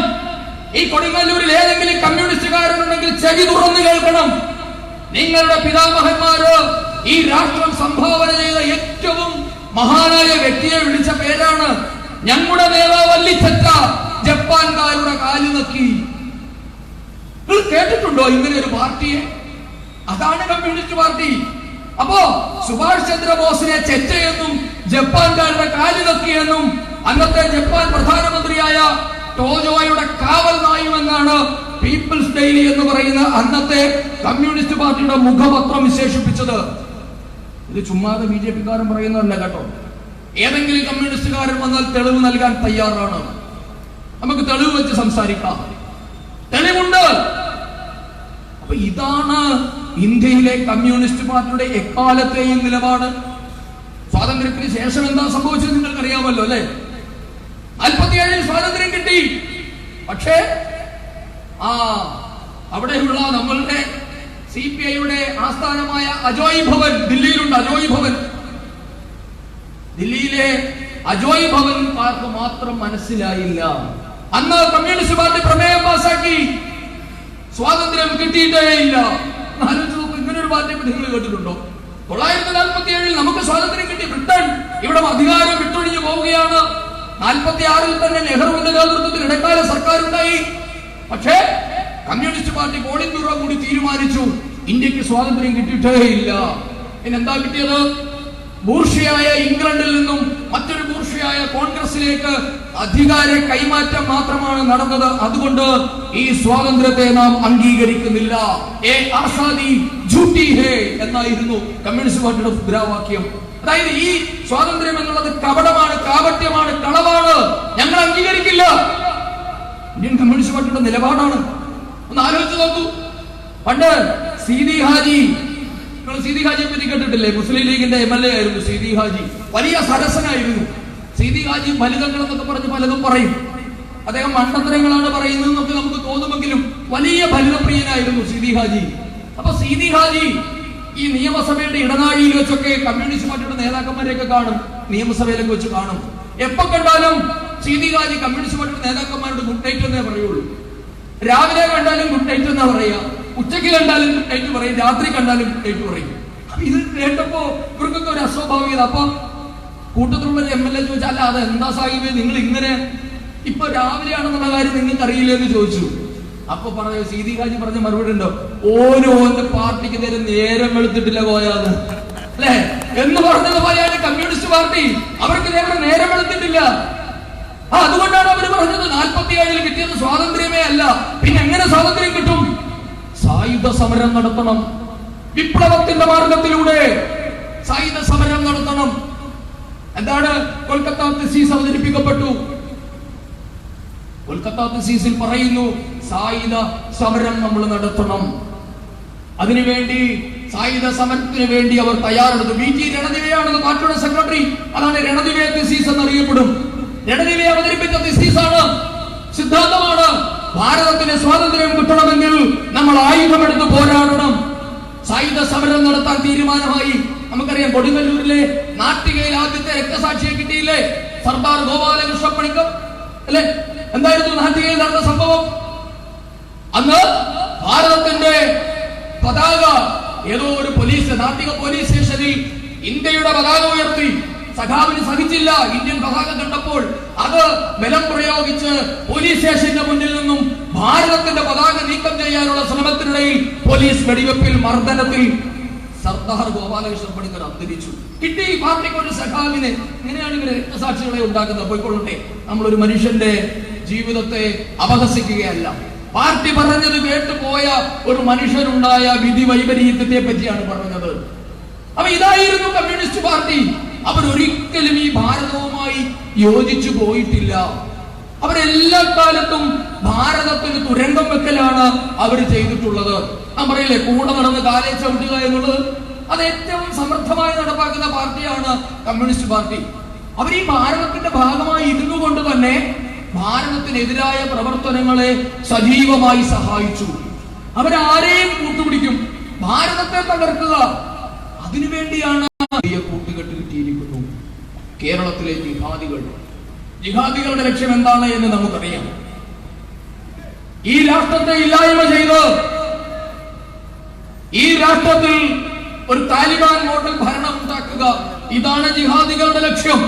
ഈ കൊടുങ്ങല്ലൂരിൽ ഏതെങ്കിലും കമ്മ്യൂണിസ്റ്റുകാരനുണ്ടെങ്കിൽ ചെവി തുറന്ന് കേൾക്കണം. നിങ്ങളുടെ പിതാമഹന്മാര് ഈ രാഷ്ട്രം സംഭാവന ചെയ്ത ഏറ്റവും മഹാനായ വ്യക്തിയെ വിളിച്ച പേരാണ് ഞങ്ങളുടെ നേതാവല്ലിച്ചെറ്റ ജപ്പാൻകാരുടെ കാല് നക്കി. നിങ്ങൾ കേട്ടിട്ടുണ്ടോ ഇങ്ങനെ ഒരു പാർട്ടിയെ? അതാണ് കമ്മ്യൂണിസ്റ്റ് പാർട്ടി. അപ്പോ സുഭാഷ് ചന്ദ്രബോസിനെ ചെറ്റയെന്നും ജപ്പാൻകാരുടെ കാല് നക്കിയെന്നും അന്നത്തെ ജപ്പാൻ പ്രധാനമന്ത്രിയായ ടോജോയുടെ കാവൽ നായുമെന്നാണ് പീപ്പിൾസ് ഡെയിലി എന്ന് പറയുന്ന അന്നത്തെ കമ്മ്യൂണിസ്റ്റ് പാർട്ടിയുടെ മുഖപത്രം വിശേഷിപ്പിച്ചത്. ഇത് ചുമ്മാതെ BJP കാരൻ പറയുന്നതല്ല കേട്ടോ. ഏതെങ്കിലും കമ്മ്യൂണിസ്റ്റുകാരൻ വന്നാൽ തെളിവ് നൽകാൻ തയ്യാറാണ്. നമുക്ക് തെളിവ് വെച്ച് സംസാരിക്കാം, തെളിവുണ്ട്. അപ്പൊ ഇതാണ് ഇന്ത്യയിലെ കമ്മ്യൂണിസ്റ്റ് പാർട്ടിയുടെ എക്കാലത്തെയും നിലപാട്. സ്വാതന്ത്ര്യത്തിന് ശേഷം എന്താ സംഭവിച്ചത് നിങ്ങൾക്കറിയാമല്ലോ അല്ലെ? 47 സ്വാതന്ത്ര്യം കിട്ടി. പക്ഷേ അവിടെയുള്ള നമ്മളുടെ CPIയുടെ ആസ്ഥാനമായ അജോയ് ഭവൻ ദില്ലിയിലുണ്ട്. അജോയ് ഭവൻ, ദില്ലിയിലെ അജോയ് ഭവൻകാർക്ക് മാത്രം മനസ്സിലായില്ല. അന്ന് കമ്മ്യൂണിസ്റ്റ് പാർട്ടി പ്രമേയം പാസാക്കി, സ്വാതന്ത്ര്യം കിട്ടിയിട്ടേ ഇല്ല. ഇങ്ങനെ ഒരു പാർട്ടിയെ പറ്റി നിങ്ങൾ കേട്ടിട്ടുണ്ടോ? 1947 നമുക്ക് സ്വാതന്ത്ര്യം കിട്ടി. ബ്രിട്ടൻ ഇവിടെ അധികാരം വിട്ടൊഴിഞ്ഞു പോവുകയാണ്. 46 തന്നെ നെഹ്റുവിന്റെ നേതൃത്വത്തിൽ ഇടക്കാല സർക്കാർ ഉണ്ടായി. പക്ഷേ കമ്മ്യൂണിസ്റ്റ് പാർട്ടി പോളിറ്റ് ബ്യൂറോ കൂടി തീരുമാനിച്ചു ഇന്ത്യക്ക് സ്വാതന്ത്ര്യം കിട്ടിയിട്ടേ ഇല്ല. പിന്നെന്താ കിട്ടിയത്? ബൂർഷ്വയായ ഇംഗ്ലണ്ടിൽ നിന്നും മറ്റൊരു ബൂർഷ്വയായ കോൺഗ്രസിലേക്ക് അധികാര കൈമാറ്റം മാത്രമാണ് നടന്നത്. അതുകൊണ്ട് ഈ സ്വാതന്ത്ര്യത്തെ നാം അംഗീകരിക്കുന്നില്ല. ഏ ആസാദി ജൂട്ടി ഹേ എന്നായിരുന്നു കമ്മ്യൂണിസ്റ്റ് പാർട്ടിയുടെ മുദ്രാവാക്യം. അതായത് ഈ സ്വാതന്ത്ര്യം എന്നുള്ളത് കപടമാണ്, കാപട്യമാണ്, കളവാണ്, ഞങ്ങൾ അംഗീകരിക്കില്ല. ഇന്ത്യൻ കമ്മ്യൂണിസ്റ്റ് പാർട്ടിയുടെ നിലപാടാണ്. ഒന്ന് ആലോചിച്ച് നോക്കൂ. പണ്ട് സീതി ഹാജി, നിങ്ങൾ സീതി ഹാജിയെ പറ്റി കേട്ടിട്ടില്ലേ? മുസ്ലിം ലീഗിന്റെ MLA ആയിരുന്നു സീതി ഹാജി. വലിയ സരസനായിരുന്നു സീതി ഹാജി. ഫലിതങ്ങൾ എന്നൊക്കെ പറഞ്ഞ് പലതും പറയും. അദ്ദേഹം മണ്ടത്തരങ്ങളാണ് പറയുന്നതെന്നൊക്കെ നമുക്ക് തോന്നുമെങ്കിലും വലിയ ഫലിതപ്രിയനായിരുന്നു സീതി ഹാജി. അപ്പൊ സീതി ഹാജി ഈ നിയമസഭയുടെ ഇടനാഴിയിൽ വെച്ചൊക്കെ കമ്മ്യൂണിസ്റ്റ് പാർട്ടിയുടെ നേതാക്കന്മാരെയൊക്കെ കാണും, നിയമസഭയിലൊക്കെ വെച്ച് കാണും. എപ്പോ കണ്ടാലും സീതി ഹാജി കമ്മ്യൂണിസ്റ്റ് പാർട്ടിയുടെ നേതാക്കന്മാരോട് ഗുഡ് നൈറ്റ് എന്നേ പറയുള്ളൂ. രാവിലെ കണ്ടാലും ഗുഡ് നൈറ്റ് എന്നാ പറയാ, ഉച്ചയ്ക്ക് കണ്ടാലും ഗുഡ് നൈറ്റ് പറയും, രാത്രി കണ്ടാലും ഗുഡ് നൈറ്റ് പറയും. ഇത് കേട്ടപ്പോ ഇവർക്കൊക്കെ ഒരു അസ്വാഭാവികത. അപ്പൊ കൂട്ടത്തിലുള്ള MLA ചോദിച്ചാൽ അല്ല അത് എന്താ സാഹിബേ നിങ്ങൾ ഇങ്ങനെ ഇപ്പൊ രാവിലെയാണെന്നുള്ള കാര്യം നിങ്ങൾക്ക് അറിയില്ല എന്ന് ചോദിച്ചു. അപ്പൊ പറഞ്ഞ സീതി ഹാജി പറഞ്ഞ മറുപടി ഉണ്ടോ? ഓന്റെ പാർട്ടിക്ക് നേരം വെളുത്തിട്ടില്ല പോയാന്ന് അല്ലെ എന്ന് പറഞ്ഞത് പോലെയാണ് കമ്മ്യൂണിസ്റ്റ് പാർട്ടി. അവർക്ക് നേരം വെളുത്തിട്ടില്ല. അതുകൊണ്ടാണ് അവർ പറഞ്ഞത് 47 കിട്ടിയത് സ്വാതന്ത്ര്യമേ അല്ല. പിന്നെ എങ്ങനെ സ്വാതന്ത്ര്യം കിട്ടും? സായുധ സമരം നടത്തണം, വിപ്ലവത്തിന്റെ മാർഗത്തിലൂടെ സായുധ സമരം നടത്തണം. എന്താണ് കൊൽക്കത്ത തെസീസ് അവതരിപ്പിക്കപ്പെട്ടു. കൊൽക്കത്ത തെസീസിൽ പറയുന്നു സായുധ സമരം നമ്മൾ നടത്തണം. അതിനുവേണ്ടി സായുധ സമരത്തിന് വേണ്ടി അവർ തയ്യാറെടുത്തു. VT രണദിവയാണെന്ന് പാർട്ടിയുടെ സെക്രട്ടറി, അതാണ് രണദിവേ തെസീസ് എന്നറിയപ്പെടും. രണദിവെ അവതരിപ്പിച്ച തെസീസാണ്, സിദ്ധാന്തമാണ്. ഭാരതത്തിന് സ്വാതന്ത്ര്യം കിട്ടണമെങ്കിൽ നമ്മൾ ആയുധമെടുത്ത് പോരാടണം. സായുധ സമരം നടത്താൻ തീരുമാനമായി. നമുക്കറിയാം കൊടുങ്ങല്ലൂരിലെ നാട്ടികയിൽ ആദ്യത്തെ രക്തസാക്ഷിയെ കിട്ടിയില്ലേ? സർദാർ ഗോപാലകൃഷ്ണ പണിക്കർ അല്ലെ? എന്തായിരുന്നു നാട്ടികയിൽ നടന്ന സംഭവം? അന്ന് ഭാരതത്തിന്റെ പതാക ഏതോ ഒരു നാട്ടിക പോലീസ് സ്റ്റേഷനിൽ ഇന്ത്യയുടെ പതാക ഉയർത്തി. സഖാവിന് സഹിച്ചില്ല. ഇന്ത്യൻ പതാക കണ്ടപ്പോൾ അത് ബലം പ്രയോഗിച്ച് പോലീസ് സ്റ്റേഷന്റെ മുന്നിൽ നിന്നും ഭാരതത്തിന്റെ പതാക നീക്കം ചെയ്യാനുള്ള ശ്രമത്തിനിടയിൽ പോലീസ് വെടിവെപ്പിൽ മർദ്ദനത്തിൽ സർദാർ ഗോപാലകൃഷ്ണ പണിക്കർ അന്തരിച്ചു. കിട്ടി പാർട്ടിക്ക് ഒരു സഖാവിനെ. ഇങ്ങനെയാണ് ഇവര് രക്തസാക്ഷികളെ ഉണ്ടാക്കുന്നത്. പോയിക്കൊള്ളട്ടെ, നമ്മളൊരു മനുഷ്യന്റെ ജീവിതത്തെ അപഹസിക്കുകയല്ല. പാർട്ടി പറഞ്ഞത് കേട്ടു പോയ ഒരു മനുഷ്യനുണ്ടായ വിധി വൈപരീത്യത്തെ പറ്റിയാണ് പറഞ്ഞത്. അപ്പൊ ഇതായിരുന്നു കമ്മ്യൂണിസ്റ്റ് പാർട്ടി. അവരൊരിക്കലും ഈ ഭാരതവുമായി യോജിച്ചു പോയിട്ടില്ല. അവരെല്ലാ കാലത്തും ഭാരതത്തിന് തുരങ്കം വെക്കലാണ് അവർ ചെയ്തിട്ടുള്ളത്. ഞാൻ പറയില്ലേ, കൂടെ നടന്ന് കാലേ ചവിട്ടുക എന്നുള്ളത് അത് ഏറ്റവും സമർത്ഥമായി നടപ്പാക്കുന്ന പാർട്ടിയാണ് കമ്മ്യൂണിസ്റ്റ് പാർട്ടി. അവർ ഈ ഭാരതത്തിന്റെ ഭാഗമായി ഇരുന്നു കൊണ്ട് തന്നെ ഭാരതത്തിനെതിരായ പ്രവർത്തനങ്ങളെ സജീവമായി സഹായിച്ചു. അവരാരെയും കൂട്ടുപിടിക്കും, ഭാരതത്തെ തകർക്കുക, അതിനുവേണ്ടിയാണ് കൂട്ടുകെട്ട് കിട്ടിയിരിക്കുന്നു. കേരളത്തിലെ ജിഹാദികളുടെ ലക്ഷ്യം എന്താണ് എന്ന് നമുക്കറിയാം. ഈ രാഷ്ട്രത്തെ ഇല്ലായ്മ ചെയ്ത് ഈ രാഷ്ട്രത്തിൽ ഒരു താലിബാൻ മോഡൽ ഭരണം ഉണ്ടാക്കുക, ഇതാണ് ജിഹാദികളുടെ ലക്ഷ്യം.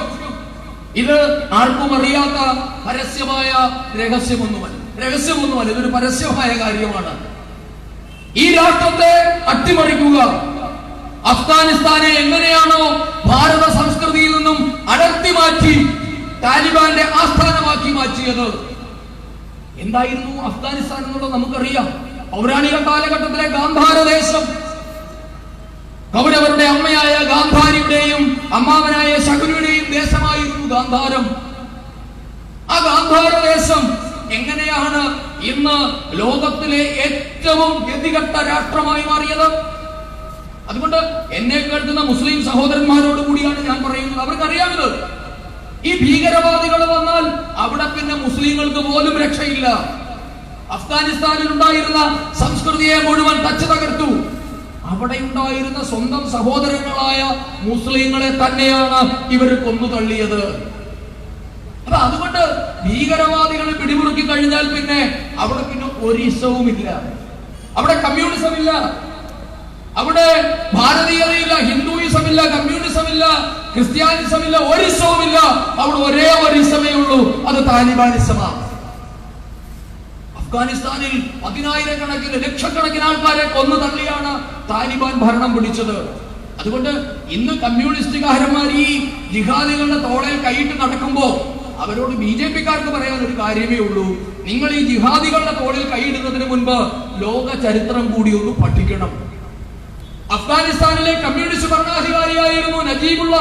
ഇത് ആർക്കും അറിയാത്ത പരസ്യമായ രഹസ്യമൊന്നുമല്ല, ഇതൊരു പരസ്യമായ കാര്യമാണ്. ഈ രാഷ്ട്രത്തെ അട്ടിമറിക്കുക, അഫ്ഗാനിസ്ഥാനെ എങ്ങനെയാണോ ഭാരത സംസ്കൃതിയിൽ നിന്നും അടർത്തി മാറ്റി താലിബാന്റെ ആസ്ഥാനമാക്കി മാറ്റിയത്. എന്തായിരുന്നു അഫ്ഗാനിസ്ഥാൻ എന്നുള്ളത് നമുക്കറിയാം. പൗരാണിക കാലഘട്ടത്തിലെ ഗാന്ധാര ദേശം, കൗരവരുടെ അമ്മയായ ഗാന്ധാരിയുടെയും അമ്മാവനായ ശകുനിയുടെയും ദേശമായിരുന്നു ഗാന്ധാരം. ആ ഗാന്ധാര ദേശം എങ്ങനെയാണ് ഇന്ന് ലോകത്തിലെ ഏറ്റവും ഗതികെട്ട രാഷ്ട്രമായി മാറിയത്? അതുകൊണ്ട് എന്നെ കേൾക്കുന്ന മുസ്ലിം സഹോദരന്മാരോട് കൂടിയാണ് ഞാൻ പറയുന്നത്. അവർക്കറിയാമത്, ഈ ഭീകരവാദികൾ വന്നാൽ അവിടെ പിന്നെ മുസ്ലിങ്ങൾക്ക് പോലും രക്ഷയില്ല. അഫ്ഗാനിസ്ഥാനിൽ ഉണ്ടായിരുന്ന സംസ്കൃതിയെ മുഴുവൻ തച്ചു തകർത്തു. അവിടെ ഉണ്ടായിരുന്ന സ്വന്തം സഹോദരങ്ങളായ മുസ്ലിങ്ങളെ തന്നെയാണ് ഇവർ കൊന്നു തള്ളിയത്. അപ്പൊ അതുകൊണ്ട് ഭീകരവാദികൾ പിടിമുറുക്കി കഴിഞ്ഞാൽ പിന്നെ അവിടെ പിന്നെ ഒരു ഇസവും ഇല്ല, അവിടെ കമ്മ്യൂണിസം ഇല്ല, അവിടെ ഭാരതീയതയില്ല, ഹിന്ദുയിസം ഇല്ല, കമ്മ്യൂണിസം ഇല്ല, ക്രിസ്ത്യാനിസം ഇല്ല, ഒരു ഇസവും ഇല്ല. അവിടെ ഒരേ ഒരു ഇസമേ ഉള്ളൂ, അത് താലിബാനിസമാണ്. അഫ്ഗാനിസ്ഥാനിൽ 10,000-കണക്കിന് ലക്ഷക്കണക്കിന് ആൾക്കാരെ കൊന്നു തള്ളിയാണ് താലിബാൻ ഭരണം പിടിച്ചത്. അതുകൊണ്ട് ഇന്ന് കമ്മ്യൂണിസ്റ്റുകാരന്മാർ ഈ ജിഹാദികളുടെ തോളയിൽ കൈയിട്ട് നടക്കുമ്പോ അവരോട് BJP-ക്കാർക്ക് പറയാൻ ഒരു കാര്യമേ ഉള്ളൂ, നിങ്ങൾ ഈ ജിഹാദികളുടെ തോളിൽ കൈയിടുന്നതിന് മുൻപ് ലോക ചരിത്രം കൂടി ഒന്ന് പഠിക്കണം. അഫ്ഗാനിസ്ഥാനിലെ കമ്മ്യൂണിസ്റ്റ് ഭരണാധികാരിയായിരുന്നു നജീബുള്ള.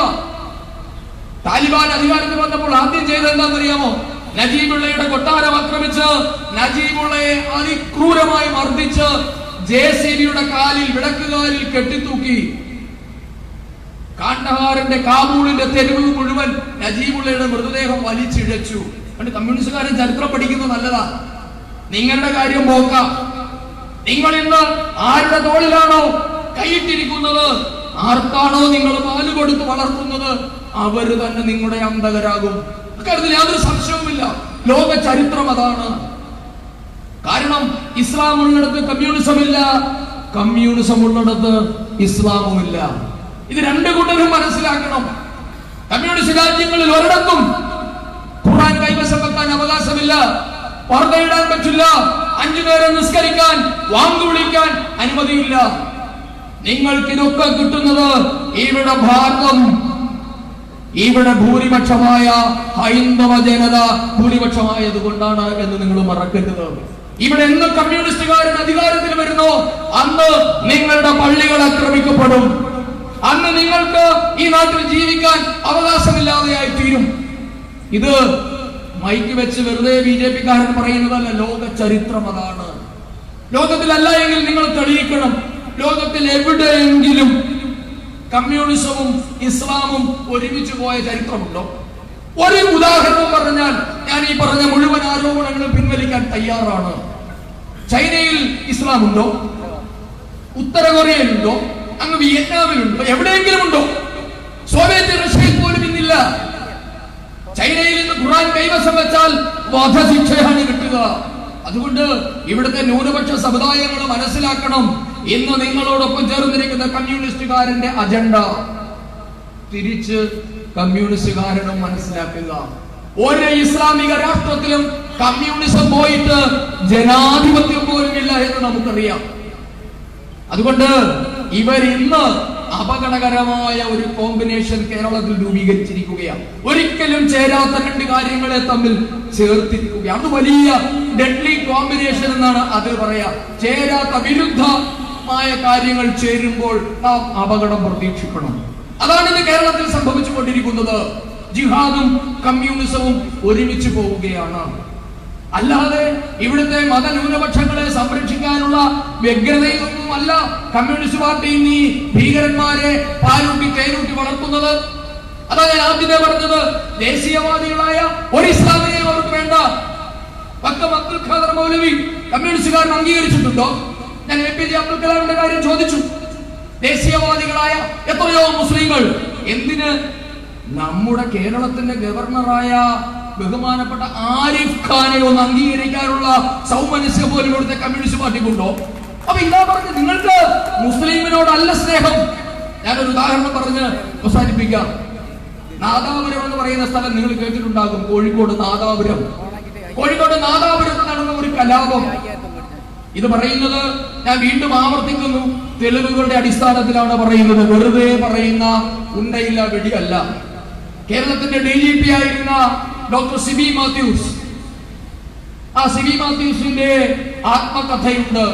താലിബാൻ അധികാരത്തിൽ വന്നപ്പോൾ ആദ്യം ചെയ്തത് എന്താണെന്നറിയാമോ? നജീബുള്ളയുടെ കൊട്ടാരം ആക്രമിച്ച് നജീബുള്ളയെ അതിക്രൂരമായി മർദ്ദിച്ച് JCBയുടെ കാലിൽ, വിടക്കുകാലിൽ കെട്ടിത്തൂക്കി. കാണ്ഡഹാറിന്റെ കാബൂളിന്റെ തെരുവ് മുഴുവൻ നജീബുള്ളയുടെ മൃതദേഹം വലിച്ചിഴച്ചു. അതുകൊണ്ട് കമ്മ്യൂണിസ്റ്റുകാരൻ ചരിത്രം പഠിക്കുന്നത് നല്ലതാ. നിങ്ങളുടെ കാര്യം പോക്കാം. നിങ്ങൾ ഇന്ന് ആരുടെ തോളിലാണോ കൈയിട്ടിരിക്കുന്നത്, ആർക്കാണോ നിങ്ങൾ പാല് കൊടുത്ത് വളർത്തുന്നത്, അവര് തന്നെ നിങ്ങളുടെ അന്തകരാകും. അക്കാര്യത്തിൽ യാതൊരു സംശയവുമില്ല. ലോക ചരിത്രം അതാണ്. കാരണം ഇസ്ലാം ഉള്ളിടത്ത് കമ്മ്യൂണിസം ഇല്ല, കമ്മ്യൂണിസം ഉള്ളിടത്ത് ഇസ്ലാമുമില്ല. ഇത് രണ്ടു കൂട്ടരും മനസ്സിലാക്കണം. കമ്മ്യൂണിസ്റ്റ് രാജ്യങ്ങളിൽ ഒരിടത്തും ഖുർആൻ കൈവശം വെക്കാൻ അവകാശമില്ല, പർദ്ദയിടാൻ പറ്റില്ല, 5 നേരം നിസ്കരിക്കാൻ, വാങ്ക് വിളിക്കാൻ അനുമതിയില്ല. നിങ്ങൾക്ക് ഇതൊക്കെ കിട്ടുന്നത് ഇവിടെ ഭാരതം, ഇവിടെ ഭൂരിപക്ഷമായ ഹൈന്ദവ ജനത ഭൂരിപക്ഷമായത് കൊണ്ടാണ് എന്ന് നിങ്ങൾ മറക്കരുത്. ഇവിടെ എന്ന് കമ്മ്യൂണിസ്റ്റുകാരൻ അധികാരത്തിൽ വരുന്നോ അന്ന് നിങ്ങളുടെ പള്ളികൾ ആക്രമിക്കപ്പെടും, അന്ന് നിങ്ങൾക്ക് ഈ നാട്ടിൽ ജീവിക്കാൻ അവകാശമില്ലാതെയായി തീരും. ഇത് മൈക്ക് വെച്ച് വെറുതെ BJP-ക്കാരൻ പറയുന്നതല്ല, ലോക ചരിത്രം അതാണ്. ലോകത്തിലല്ല എങ്കിൽ നിങ്ങൾ തെളിയിക്കണം. ലോകത്തിൽ എവിടെയെങ്കിലും കമ്മ്യൂണിസവും ഇസ്ലാമും ഒരുമിച്ച് പോയ ചരിത്രമുണ്ടോ? ഒരു ഉദാഹരണം പറഞ്ഞാൽ ഞാൻ ഈ പറഞ്ഞ മുഴുവൻ ആരോപണങ്ങളും പിൻവലിക്കാൻ തയ്യാറാണ്. ചൈനയിൽ ഇസ്ലാം ഉണ്ടോ? ഉത്തര കൊറിയയിലുണ്ടോ? അങ്ങ് വിയറ്റ്നാമിലുണ്ടോ? എവിടെയെങ്കിലും ഉണ്ടോ? സോവിയറ്റ് റഷ്യയിൽ പോലും ഇന്നില്ല. ചൈനയിൽ നിന്ന് ഖുർആൻ കൈവശം വെച്ചാൽ വധശിക്ഷയാണ് കിട്ടുക. അതുകൊണ്ട് ഇവിടുത്തെ ന്യൂനപക്ഷ സമുദായങ്ങൾ മനസ്സിലാക്കണം, ഇന്ന് നിങ്ങളോടൊപ്പം ചേർന്നിരിക്കുന്ന കമ്മ്യൂണിസ്റ്റുകാരന്റെ അജണ്ട തിരിച്ച് കമ്മ്യൂണിസ്റ്റുകാരനും മനസ്സിലാക്കുക. ഒരു ഇസ്ലാമിക രാഷ്ട്രത്തിലും കമ്മ്യൂണിസം പോയിട്ട് ജനാധിപത്യം പോലും ഇല്ല എന്ന് നമുക്കറിയാം. അതുകൊണ്ട് ഇവരിന്ന് അപകടകരമായ ഒരു കോമ്പിനേഷൻ കേരളത്തിൽ രൂപീകരിച്ചിരിക്കുകയാണ്. ഒരിക്കലും ചേരാത്ത രണ്ട് കാര്യങ്ങളെ തമ്മിൽ ചേർത്തിരിക്കുകയാണ്. അത് വലിയ ഡെഡ്ലി കോമ്പിനേഷൻ എന്നാണ് അത് പറയാ. ചേരാത്ത വിരുദ്ധമായ കാര്യങ്ങൾ ചേരുമ്പോൾ നാം അപകടം പ്രതീക്ഷിക്കണം. അതാണ് ഇന്ന് കേരളത്തിൽ സംഭവിച്ചുകൊണ്ടിരിക്കുന്നത്. ജിഹാദും കമ്മ്യൂണിസവും ഒരുമിച്ച് പോവുകയാണ്. അല്ലാതെ ഇവിടുത്തെ മതന്യൂനപക്ഷങ്ങളെ സംരക്ഷിക്കാനുള്ള വ്യഗ്രതയൊന്നും അല്ല കമ്മ്യൂണിസ്റ്റ് പാർട്ടി ഈ ഭീകരന്മാരെ പാലൂട്ടി തേനൂട്ടി വളർത്തുന്നത്. അതാ ഞാൻ ആദ്യമേ പറഞ്ഞത്, ദേശീയവാദികളായ ഒരു ഇസ്ലാമിനെയും അവർക്ക് വേണ്ട. വക്കം അബ്ദുൽ ഖാദർ മൗലവി കമ്മ്യൂണിസ്റ്റുകാരൻ അംഗീകരിച്ചിട്ടുണ്ടോ? ഞാൻ APJ അബ്ദുൽ കലാമിന്റെ കാര്യം ചോദിച്ചു. ദേശീയവാദികളായ എത്രയോ മുസ്ലിങ്ങൾ എന്തിന് നമ്മുടെ കേരളത്തിന്റെ ഗവർണറായ ബഹുമാനപ്പെട്ട ആരിഫ് ഖാനെ ഒന്ന് അംഗീകരിക്കാനുള്ള സൗമനസ്യം പോലും ഇവിടുത്തെ കമ്മ്യൂണിസ്റ്റ് പാർട്ടിക്കുണ്ടോ? അപ്പൊ ഇതാ പറഞ്ഞ് നിങ്ങൾക്ക് മുസ്ലിമിനോടല്ല സ്നേഹം. ഞാനൊരു ഉദാഹരണം പറഞ്ഞ് അവസാനിപ്പിക്കാം. നാദാപുരം എന്ന് പറയുന്ന സ്ഥലം നിങ്ങൾ കേട്ടിട്ടുണ്ടാകും. കോഴിക്കോട് നാദാപുരം. കോഴിക്കോട് നാദാപുരത്ത് നടന്ന ഒരു കലാപം. ഇത് പറയുന്നത് ഞാൻ വീണ്ടും ആവർത്തിക്കുന്നു, തെളിവുകളുടെ അടിസ്ഥാനത്തിലാണ് പറയുന്നത്. വെറുതെ പറയുന്ന ഉണ്ടയില്ല വെടിയല്ല. കേരളത്തിന്റെ DGP ആയിരുന്ന ഡോക്ടർ സിബി മാത്യൂസ്, ആ സിബി മാത്യൂസിന്റെ ആത്മകഥയുണ്ട്.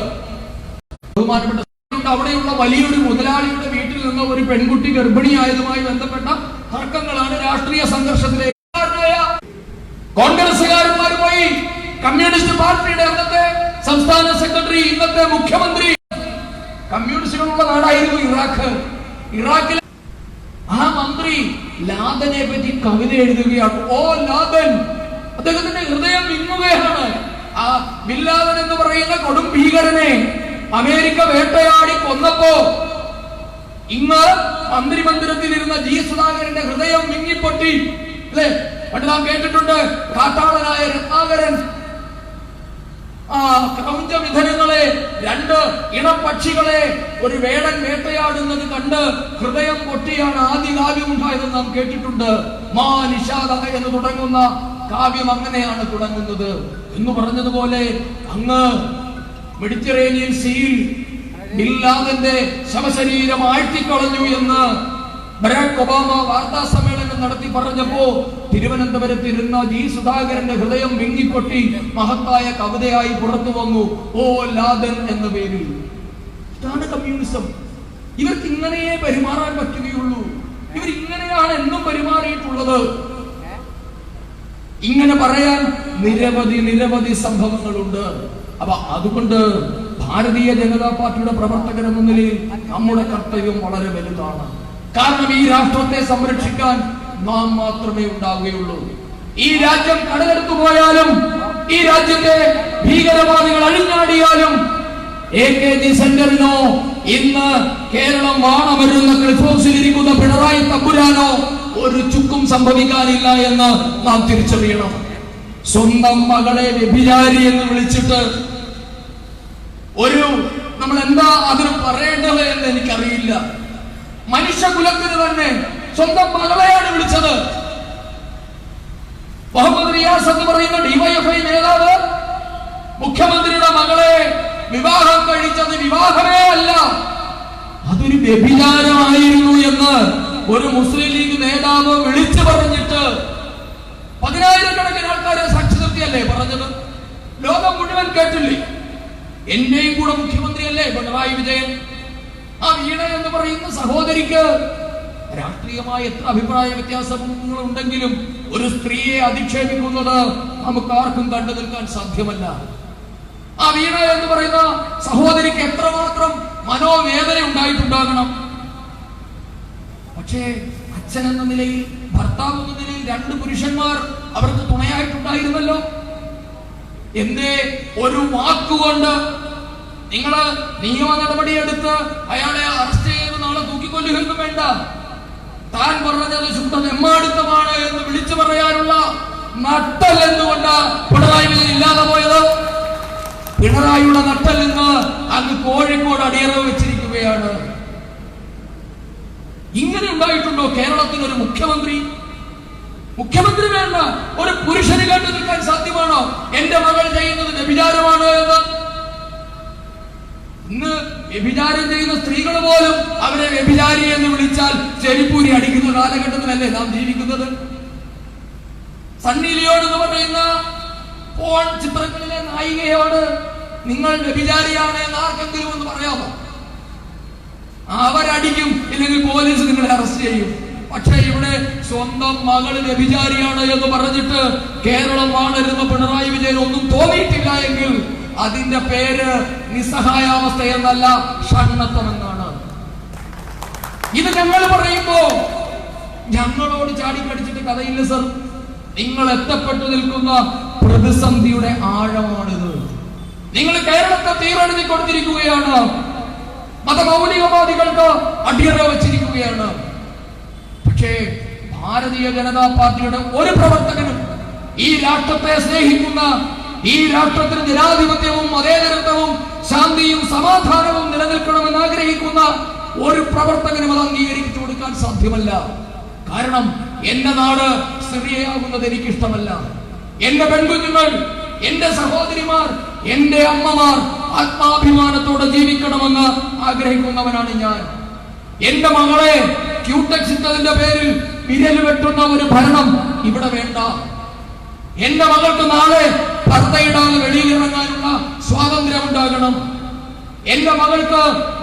ബഹുമാനപ്പെട്ട അവിടെയുള്ള വലിയൊരു മുതലാളിയുടെ വീട്ടിൽ നിന്ന് ഒരു പെൺകുട്ടി ഗർഭിണിയായതുമായി ബന്ധപ്പെട്ട തർക്കങ്ങളാണ് രാഷ്ട്രീയ സംഘർഷത്തിലേക്ക്. കോൺഗ്രസുകാരന്മാരുമായി കമ്മ്യൂണിസ്റ്റ് പാർട്ടിയുടെ അന്നത്തെ സംസ്ഥാന സെക്രട്ടറി, ഇന്നത്തെ മുഖ്യമന്ത്രി, കമ്മ്യൂണിസ്റ്റുകളുള്ള നാടായിരുന്നു ഇറാഖ്. ഇറാഖിലെ ആ മന്ത്രി ലാദനെ പറ്റി കവിത എഴുതുകയാണ്. ഓ ലാദൻ, അദ്ദേഹത്തിന്റെ ഹൃദയം വിങ്ങുകയാണ്. ആ ബിൻ ലാദൻ എന്ന് പറയുന്ന കൊടും ഭീകരനെ അമേരിക്ക വേട്ടയാടി കൊന്നപ്പോ ഇന്ന് മന്ത്രിമന്ദിരത്തിൽ ഇരുന്ന G. സുധാകരന്റെ ഹൃദയം വിങ്ങിപ്പൊട്ടി. അല്ലെ, പണ്ട് നാം കേട്ടിട്ടുണ്ട്, കാട്ടാളനായ രത്നാകരൻ ക്രൗഞ്ചമിഥുനങ്ങളെ, രണ്ട് ഇണപക്ഷികളെ ഒരു വേടൻ വേട്ടയാടുന്നത് കണ്ട് ഹൃദയം പൊട്ടിയാണ് ആദ്യ കാവ്യം ഉണ്ടായതെന്ന് നാം കേട്ടിട്ടുണ്ട്. മാ നിഷാദ എന്ന് തുടങ്ങുന്ന കാവ്യം അങ്ങനെയാണ് തുടങ്ങുന്നത്. എന്ന് പറഞ്ഞതുപോലെ അങ്ങ് മെഡിറ്ററേനിയൻ സീയിൽ ബിൻ ലാദന്റെ ശവശരീരം ആഴ്ത്തിക്കളഞ്ഞു എന്ന് ബരാക് ഒബാമ വാർത്താ സമ്മേളനം നടത്തി പറഞ്ഞപ്പോ തിരുവനന്തപുരത്തിരുന്ന G. സുധാകരന്റെ ഹൃദയം വിങ്ങിപ്പൊട്ടി മഹത്തായ കവിതയായി പുറത്തു വന്നു, ഓ ലാദൻ എന്ന പേരിൽ. ഇതാണ് കമ്മ്യൂണിസം. ഇവർക്ക് ഇങ്ങനെയേ പെരുമാറാൻ പറ്റുകയുള്ളൂ. ഇവർ ഇങ്ങനെയാണ് എന്നും പെരുമാറിയിട്ടുള്ളത്. ഇങ്ങനെ പറയാൻ നിരവധി സംഭവങ്ങളുണ്ട്. അപ്പൊ അതുകൊണ്ട് ഭാരതീയ ജനതാ പാർട്ടിയുടെ പ്രവർത്തകരെന്ന നിലയിൽ നമ്മുടെ കർത്തവ്യം വളരെ വലുതാണ്. കാരണം ഈ രാഷ്ട്രത്തെ സംരക്ഷിക്കാൻ നാം മാത്രമേ ഉണ്ടാവുകയുള്ളൂ. ഈ രാജ്യം കടലെടുത്തു പോയാലും, ഈ രാജ്യത്തെ ഭീകരവാദികൾ അഴിഞ്ഞാടിയാലും, AKG സെന്ററിനോ ഇന്ന് കേരളം വാണമരുന്ന ക്ലിഫ് ഹൗസിലിരിക്കുന്ന പിണറായി തമ്പുരാനോ ഒരു ചുക്കും സംഭവിക്കാനില്ല എന്ന് നാം തിരിച്ചറിയണം. സ്വന്തം മകളെ വ്യഭിചാരി എന്ന് വിളിച്ചിട്ട് നമ്മൾ എന്താ അതിന് പറയേണ്ടത് എന്ന് എനിക്കറിയില്ല. മനുഷ്യകുലത്തിന് തന്നെ സ്വന്തം മകളെയാണ് വിളിച്ചത്. മുഹമ്മദ് റിയാസ് എന്ന് പറയുന്ന DYFI നേതാവ് മുഖ്യമന്ത്രിയുടെ മകളെ വിവാഹം കഴിച്ചത് വിവാഹമേ അല്ല, അതൊരു വ്യഭിചാരമായിരുന്നു എന്ന് ഒരു മുസ്ലിം ലീഗ് നേതാവ് വിളിച്ചു പറഞ്ഞിട്ട് 10,000-കണക്കിന് ആൾക്കാരെ സാക്ഷി നിർത്തിയല്ലേ പറഞ്ഞത്. ലോകം മുഴുവൻ കേട്ടില്ലേ. എന്റെയും കൂടെ മുഖ്യമന്ത്രിയല്ലേ പിണറായി വിജയൻ. ആ വീണ എന്ന് പറയുന്ന സഹോദരിക്ക് രാഷ്ട്രീയമായ എത്ര അഭിപ്രായ വ്യത്യാസങ്ങൾ ഉണ്ടെങ്കിലും ഒരു സ്ത്രീയെ അധിക്ഷേപിക്കുന്നത് നമുക്ക് ആർക്കും കണ്ടു നിൽക്കാൻ സാധ്യമല്ല. ആ വീണ എന്ന് പറയുന്ന സഹോദരിക്ക് എത്രമാത്രം മനോവേദന ഉണ്ടായിട്ടുണ്ടാകണം. പക്ഷേ അച്ഛൻ എന്ന നിലയിൽ, ഭർത്താവ് എന്ന നിലയിൽ രണ്ട് പുരുഷന്മാർ അവർക്ക് തുണയായിട്ടുണ്ടായിരുന്നല്ലോ. എന്തേ ഒരു വാക്കുകൊണ്ട് നിങ്ങള് നിയമ നടപടിയെടുത്ത് അയാളെ അറസ്റ്റ് ചെയ്ത് നാളെ തൂക്കിക്കൊല്ലുകയൊന്നും വേണ്ട. താൻ പറഞ്ഞത് ശുദ്ധ നെമ്മാടുത്തമാണ് എന്ന് വിളിച്ചു പറയാനുള്ള നട്ടൽ എന്തുകൊണ്ട് പിണറായി വിജയൻ ഇല്ലാതെ പോയത്? പിണറായിയുടെ നട്ടൽ നിന്ന് അങ്ങ് കോഴിക്കോട് അടിയറവ് വെച്ചിരിക്കുകയാണ്. ഇങ്ങനെ ഉണ്ടായിട്ടുണ്ടോ കേരളത്തിന് ഒരു മുഖ്യമന്ത്രി? മുഖ്യമന്ത്രി വേണ്ട, ഒരു പുരുഷന് കേട്ടു നിൽക്കാൻ സാധ്യമാണോ എന്റെ മകൾ ചെയ്യുന്നത് വ്യഭിചാരമാണ് എന്ന്? ഇന്ന് വ്യഭിചാരം ചെയ്യുന്ന സ്ത്രീകൾ പോലും അവരെ വ്യഭിചാരി എന്ന് വിളിച്ചാൽ ചെരിപ്പൂരി അടിക്കുന്ന കാലഘട്ടത്തിലല്ലേ നാം ജീവിക്കുന്നത്? സണ്ണി ലിയോൺ എന്ന് പറയുന്ന പോൺ ചിത്രങ്ങളിലെ നായികയോട് നിങ്ങൾ വ്യഭിചാരിയാണ് എന്ന് ആർക്കെങ്കിലും ഒന്ന് പറയാമോ? അവരടിക്കും, ഇല്ലെങ്കിൽ പോലീസ് നിങ്ങളെ അറസ്റ്റ് ചെയ്യും. പക്ഷേ ഇവിടെ സ്വന്തം മകള് വ്യഭിചാരിയാണ് എന്ന് പറഞ്ഞിട്ട് കേരളം വാണരുന്ന പിണറായി വിജയൻ ഒന്നും തോന്നിയിട്ടില്ല എങ്കിൽ അതിന്റെ പേര് നിസ്സഹായാവസ്ഥ എന്നല്ല, ഷണ്ണത്വം എന്നാണ്. ഇത് ഞങ്ങൾ പറയുമ്പോ ഞങ്ങളോട് ചാടിക്കടിച്ചിട്ട് കഥയില്ല സർ. നിങ്ങൾ എത്തപ്പെട്ടു നിൽക്കുന്ന പ്രതിസന്ധിയുടെ ആഴമാണിത്. നിങ്ങൾ കേരളത്തെ തീരെഴുതി കൊടുത്തിരിക്കുകയാണ്. മതമൗലികവാദികൾക്ക് അടിയറ വച്ചിരിക്കുകയാണ്. പക്ഷേ ഭാരതീയ ജനതാ പാർട്ടിയുടെ ഒരു പ്രവർത്തകനും ഈ രാഷ്ട്രത്തെ സ്നേഹിക്കുന്ന, ഈ രാഷ്ട്രത്തിന് ജനാധിപത്യവും മതേതരത്വവും ശാന്തിയും സമാധാനവും നിലനിൽക്കണമെന്ന് ആഗ്രഹിക്കുന്ന ഒരു പ്രവർത്തകനും അത് അംഗീകരിച്ചു കൊടുക്കാൻ സാധ്യമല്ല. കാരണം എന്റെ നാട് സിറിയയാകുന്നത് എനിക്കിഷ്ടമല്ല. എന്റെ പെൺകുഞ്ഞുങ്ങൾ, എന്റെ സഹോദരിമാർ, എന്റെ അമ്മമാർ ആത്മാഭിമാനത്തോടെ ജീവിക്കണമെന്ന് ആഗ്രഹിക്കുന്നവനാണ് ഞാൻ. എന്റെ മകളെ ക്യൂടെക്സ് ഇട്ടതിന്റെ പേരിൽ വിരൽ വെട്ടുന്ന ഒരു ഭരണം ഇവിടെ വേണ്ട. എന്റെ മകൾക്ക് നാളെ പർദ്ദയിടാതെ വെളിയിലിറങ്ങാനുള്ള സ്വാതന്ത്ര്യം ഉണ്ടാകണം. എന്റെ മകൾക്ക്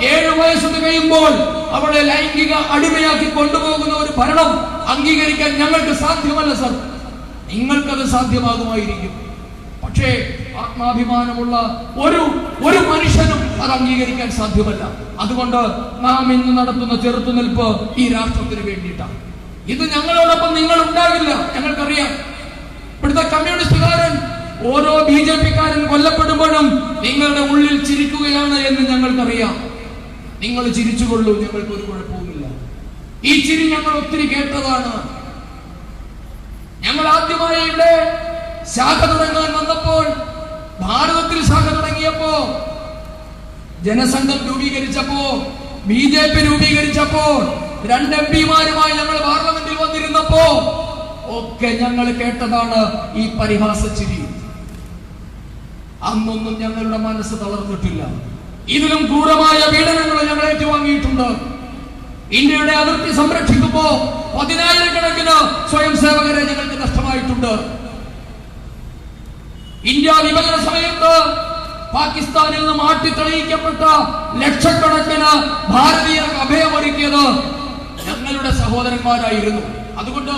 7 വയസ്സ് തികയുമ്പോൾ അവളെ ലൈംഗിക അടിമയാക്കി കൊണ്ടുപോകുന്ന ഒരു ഭരണം അംഗീകരിക്കാൻ ഞങ്ങൾക്ക് സാധ്യമല്ല സർ. നിങ്ങൾക്കത് സാധ്യമാകുമായിരിക്കും. പക്ഷേ ആത്മാഭിമാനമുള്ള ഒരു മനുഷ്യനും അത് അംഗീകരിക്കാൻ സാധ്യമല്ല. അതുകൊണ്ട് നാം ഇന്ന് നടത്തുന്ന ചെറുത്തുനിൽപ്പ് ഈ രാഷ്ട്രത്തിന് വേണ്ടിയിട്ടാണ്. ഇത് ഞങ്ങളോടൊപ്പം നിങ്ങൾ ഉണ്ടാകില്ല, ഞങ്ങൾക്കറിയാം. ഇവിടുത്തെ കമ്മ്യൂണിസ്റ്റുകാരൻ, ഓരോ BJP-കാരൻ കൊല്ലപ്പെടുമ്പോഴും നിങ്ങളുടെ ഉള്ളിൽ ചിരിക്കുകയാണ് എന്ന് ഞങ്ങൾക്കറിയാം. നിങ്ങൾ ചിരിച്ചുകൊള്ളൂ, ഞങ്ങൾക്ക് ഒരു കുഴപ്പവുമില്ല. ഈ ചിരി ഞങ്ങൾ ഒത്തിരി കേട്ടതാണ്. ഞങ്ങൾ ആദ്യമായി ഇവിടെ ശാഖ തുടങ്ങാൻ വന്നപ്പോൾ, ഭാരതത്തിൽ ശാഖ തുടങ്ങിയപ്പോ, ജനസംഘം രൂപീകരിച്ചപ്പോ, BJP രൂപീകരിച്ചപ്പോ, 2 MP-മാരുമായി ഞങ്ങൾ പാർലമെന്റിൽ വന്നിരുന്നപ്പോ ഒക്കെ ഞങ്ങൾ കേട്ടതാണ് ഈ പരിഹാസ ചിരി. അന്നൊന്നും ഞങ്ങളുടെ മനസ്സ് തളർന്നിട്ടില്ല. ഇതിലും ക്രൂരമായ പീഡനങ്ങൾ ഞങ്ങൾ ഏറ്റുവാങ്ങിയിട്ടുണ്ട്. ഇന്ത്യയുടെ അതിർത്തി സംരക്ഷിക്കുമ്പോ 10,000-കണക്കിന് സ്വയം സേവകരെ ഞങ്ങൾക്ക് നഷ്ടമായിട്ടുണ്ട്. ഇന്ത്യ വിഭജന സമയത്ത് പാകിസ്ഥാനിൽ നിന്ന് മാറ്റിത്തെളിയിക്കപ്പെട്ട ലക്ഷക്കണക്കിന് ഭാരതീയർക്ക് അഭയമൊരുക്കിയത് ഞങ്ങളുടെ സഹോദരന്മാരായിരുന്നു. അതുകൊണ്ട്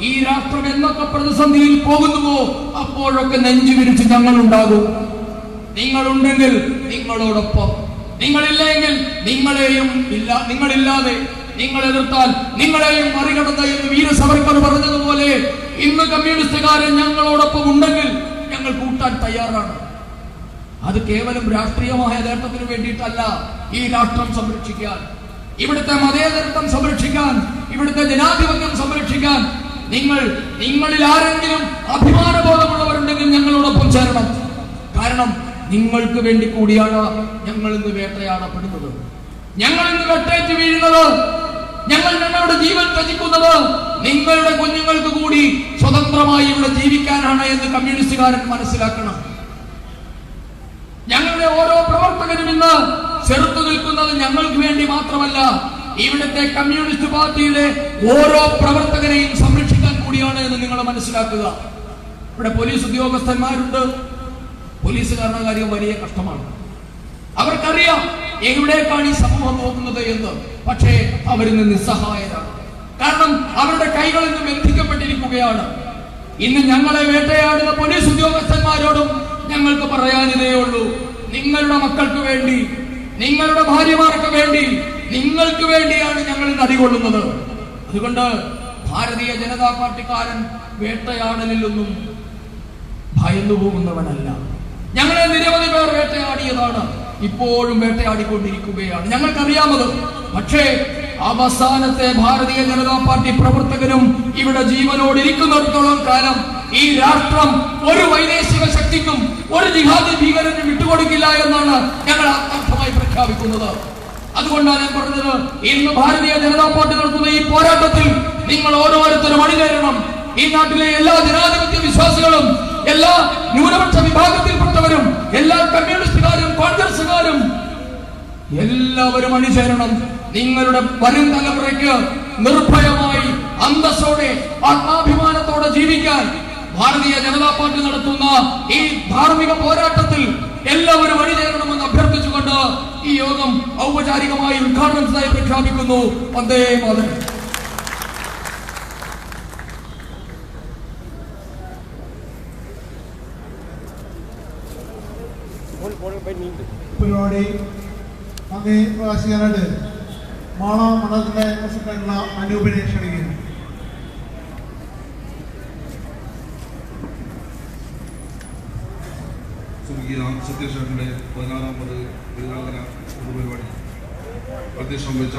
ഈ രാഷ്ട്രം എന്നൊക്കെ പ്രതിസന്ധിയിൽ പോകുന്നുവോ അപ്പോഴൊക്കെ നെഞ്ചു വിരിച്ച് ഞങ്ങളുണ്ടാകും. നിങ്ങളുണ്ടെങ്കിൽ നിങ്ങളോടൊപ്പം, നിങ്ങളില്ലെങ്കിൽ നിങ്ങളെയും ഇല്ല. നിങ്ങളില്ലാതെ, നിങ്ങൾ എതിർത്താൽ നിങ്ങളെയും മറികടന്ന എന്ന് വീര സവർക്കർ പറഞ്ഞതുപോലെ ഇന്ന് കമ്മ്യൂണിസ്റ്റുകാരൻ ഞങ്ങളോടൊപ്പം ഉണ്ടെങ്കിൽ ഞങ്ങൾ കൂട്ടാൻ തയ്യാറാണ്. അത് കേവലം രാഷ്ട്രീയമായ നേട്ടത്തിന് വേണ്ടിയിട്ടല്ല. ഈ രാഷ്ട്രം സംരക്ഷിക്കാൻ, ഇവിടുത്തെ മതേതരത്വം സംരക്ഷിക്കാൻ, ഇവിടുത്തെ ജനാധിപത്യം സംരക്ഷിക്കാൻ നിങ്ങളിൽ ആരെങ്കിലും അഭിമാനബോധമുള്ളവരുണ്ടെങ്കിൽ ഞങ്ങളോടൊപ്പം ചേരണം. കാരണം നിങ്ങൾക്ക് വേണ്ടി കൂടിയാണ് ഞങ്ങൾ ഇന്ന് വേട്ടയാടപ്പെടുന്നത്, ഞങ്ങൾ ഇന്ന് വെട്ടേറ്റ് വീഴുന്നത്, ഞങ്ങൾ ഞങ്ങളുടെ ജീവൻ ത്യജിക്കുന്നത് നിങ്ങളുടെ കുഞ്ഞുങ്ങൾക്ക് കൂടി സ്വതന്ത്രമായി ഇവിടെ ജീവിക്കാനാണ് എന്ന് കമ്മ്യൂണിസ്റ്റുകാരൻ മനസ്സിലാക്കണം. ഞങ്ങളുടെ ഓരോ പ്രവർത്തകരും ഇന്ന് ചെറുത്തു നിൽക്കുന്നത് ഞങ്ങൾക്ക് വേണ്ടി മാത്രമല്ല, ഇവിടുത്തെ കമ്മ്യൂണിസ്റ്റ് പാർട്ടിയുടെ ഓരോ പ്രവർത്തകരെയും സംരക്ഷിക്കാൻ കൂടിയാണ് എന്ന് നിങ്ങൾ മനസ്സിലാക്കുക. ഇവിടെ പോലീസ് ഉദ്യോഗസ്ഥന്മാരുണ്ട്. പോലീസുകാരുടെ കാര്യം വലിയ കഷ്ടമാണ്. അവർക്കറിയാം എവിടേക്കാണ് ഈ സമൂഹം പോകുന്നത് എന്ന്. പക്ഷേ അവരിന്ന് നിസ്സഹായരാണ്. കാരണം അവരുടെ കൈകളിൽ നിന്ന് ബന്ധിക്കപ്പെട്ടിരിക്കുകയാണ്. ഇന്ന് ഞങ്ങളെ വേട്ടയാടുന്ന പോലീസ് ഉദ്യോഗസ്ഥന്മാരോടും ഞങ്ങൾക്ക് പറയാനിതേ ഉള്ളൂ: നിങ്ങളുടെ മക്കൾക്ക് വേണ്ടി, നിങ്ങളുടെ ഭാര്യമാർക്ക് വേണ്ടി, നിങ്ങൾക്ക് വേണ്ടിയാണ് ഞങ്ങൾ ഇന്ന് അടികൊള്ളുന്നത്. അതുകൊണ്ട് ഭാരതീയ ജനതാ പാർട്ടിക്കാരൻ വേട്ടയാടലിലൊന്നും ഭയന്നു പോകുന്നവനല്ല. ഞങ്ങളെ നിരവധി പേർ വേട്ടയാടിയതാണ്, ഇപ്പോഴും വേട്ടയാടിക്കൊണ്ടിരിക്കുകയാണ്, ഞങ്ങൾക്കറിയാമത്. പക്ഷേ അവസാനത്തെ ഭാരതീയ ജനതാ പാർട്ടി പ്രവർത്തകരും ഇവിടെ ജീവനോടിരിക്കുന്നിടത്തോളം കാലം ഈ രാഷ്ട്രം ഒരു വൈദേശിക ശക്തിക്കും ഒരു ജിഹാദി ഭീകരനും വിട്ടുകൊടുക്കില്ല എന്നാണ് ഞങ്ങൾ ആത്മാർത്ഥമായി പ്രഖ്യാപിക്കുന്നത്. അതുകൊണ്ടാണ് ഞാൻ പറഞ്ഞത്, ഇന്ന് ഭാരതീയ ജനതാ പാർട്ടി നടത്തുന്ന ഈ പോരാട്ടത്തിൽ നിങ്ങൾ ഓരോരുത്തരും അണിചേരണം. ഈ നാട്ടിലെ എല്ലാ ജനാധിപത്യ വിശ്വാസികളും, എല്ലാ ന്യൂനപക്ഷ വിഭാഗത്തിൽപ്പെട്ടവരും, എല്ലാ കമ്മ്യൂണിസ്റ്റുകാരും കോൺഗ്രസുകാരും എല്ലാവരും അണിചേരണം. നിങ്ങളുടെ വരും തലമുറയ്ക്ക് നിർഭയമായി അന്തസ്സോടെ ആത്മാഭിമാനത്തോടെ ജീവിക്കാൻ ഭാരതീയ ജനതാ പാർട്ടി നടത്തുന്ന ഈ ധാർമ്മിക പോരാട്ടത്തിൽ എല്ലാവരും അണിചേരണമെന്ന് അഭ്യർത്ഥിച്ചുകൊണ്ട് ഈ യോഗം ഔപചാരികമായി ഉദ്ഘാടനം ചെയ്തതായി പ്രഖ്യാപിക്കുന്നു. വന്ദേ മാതരം.
പരിപാടി അങ്ങേ പ്രകാശിക്കാനായിട്ട് മാള മണ്ഡലത്തിലെ പ്രസിഡന്റായിട്ടുള്ള അനൂപിനെ ക്ഷണിക്കുന്നു.
സ്വർഗീയ സത്യശേഷന്റെ 16ാമത് ബലിദാന പൊതുപരിപാടി അധ്യക്ഷം വെച്ച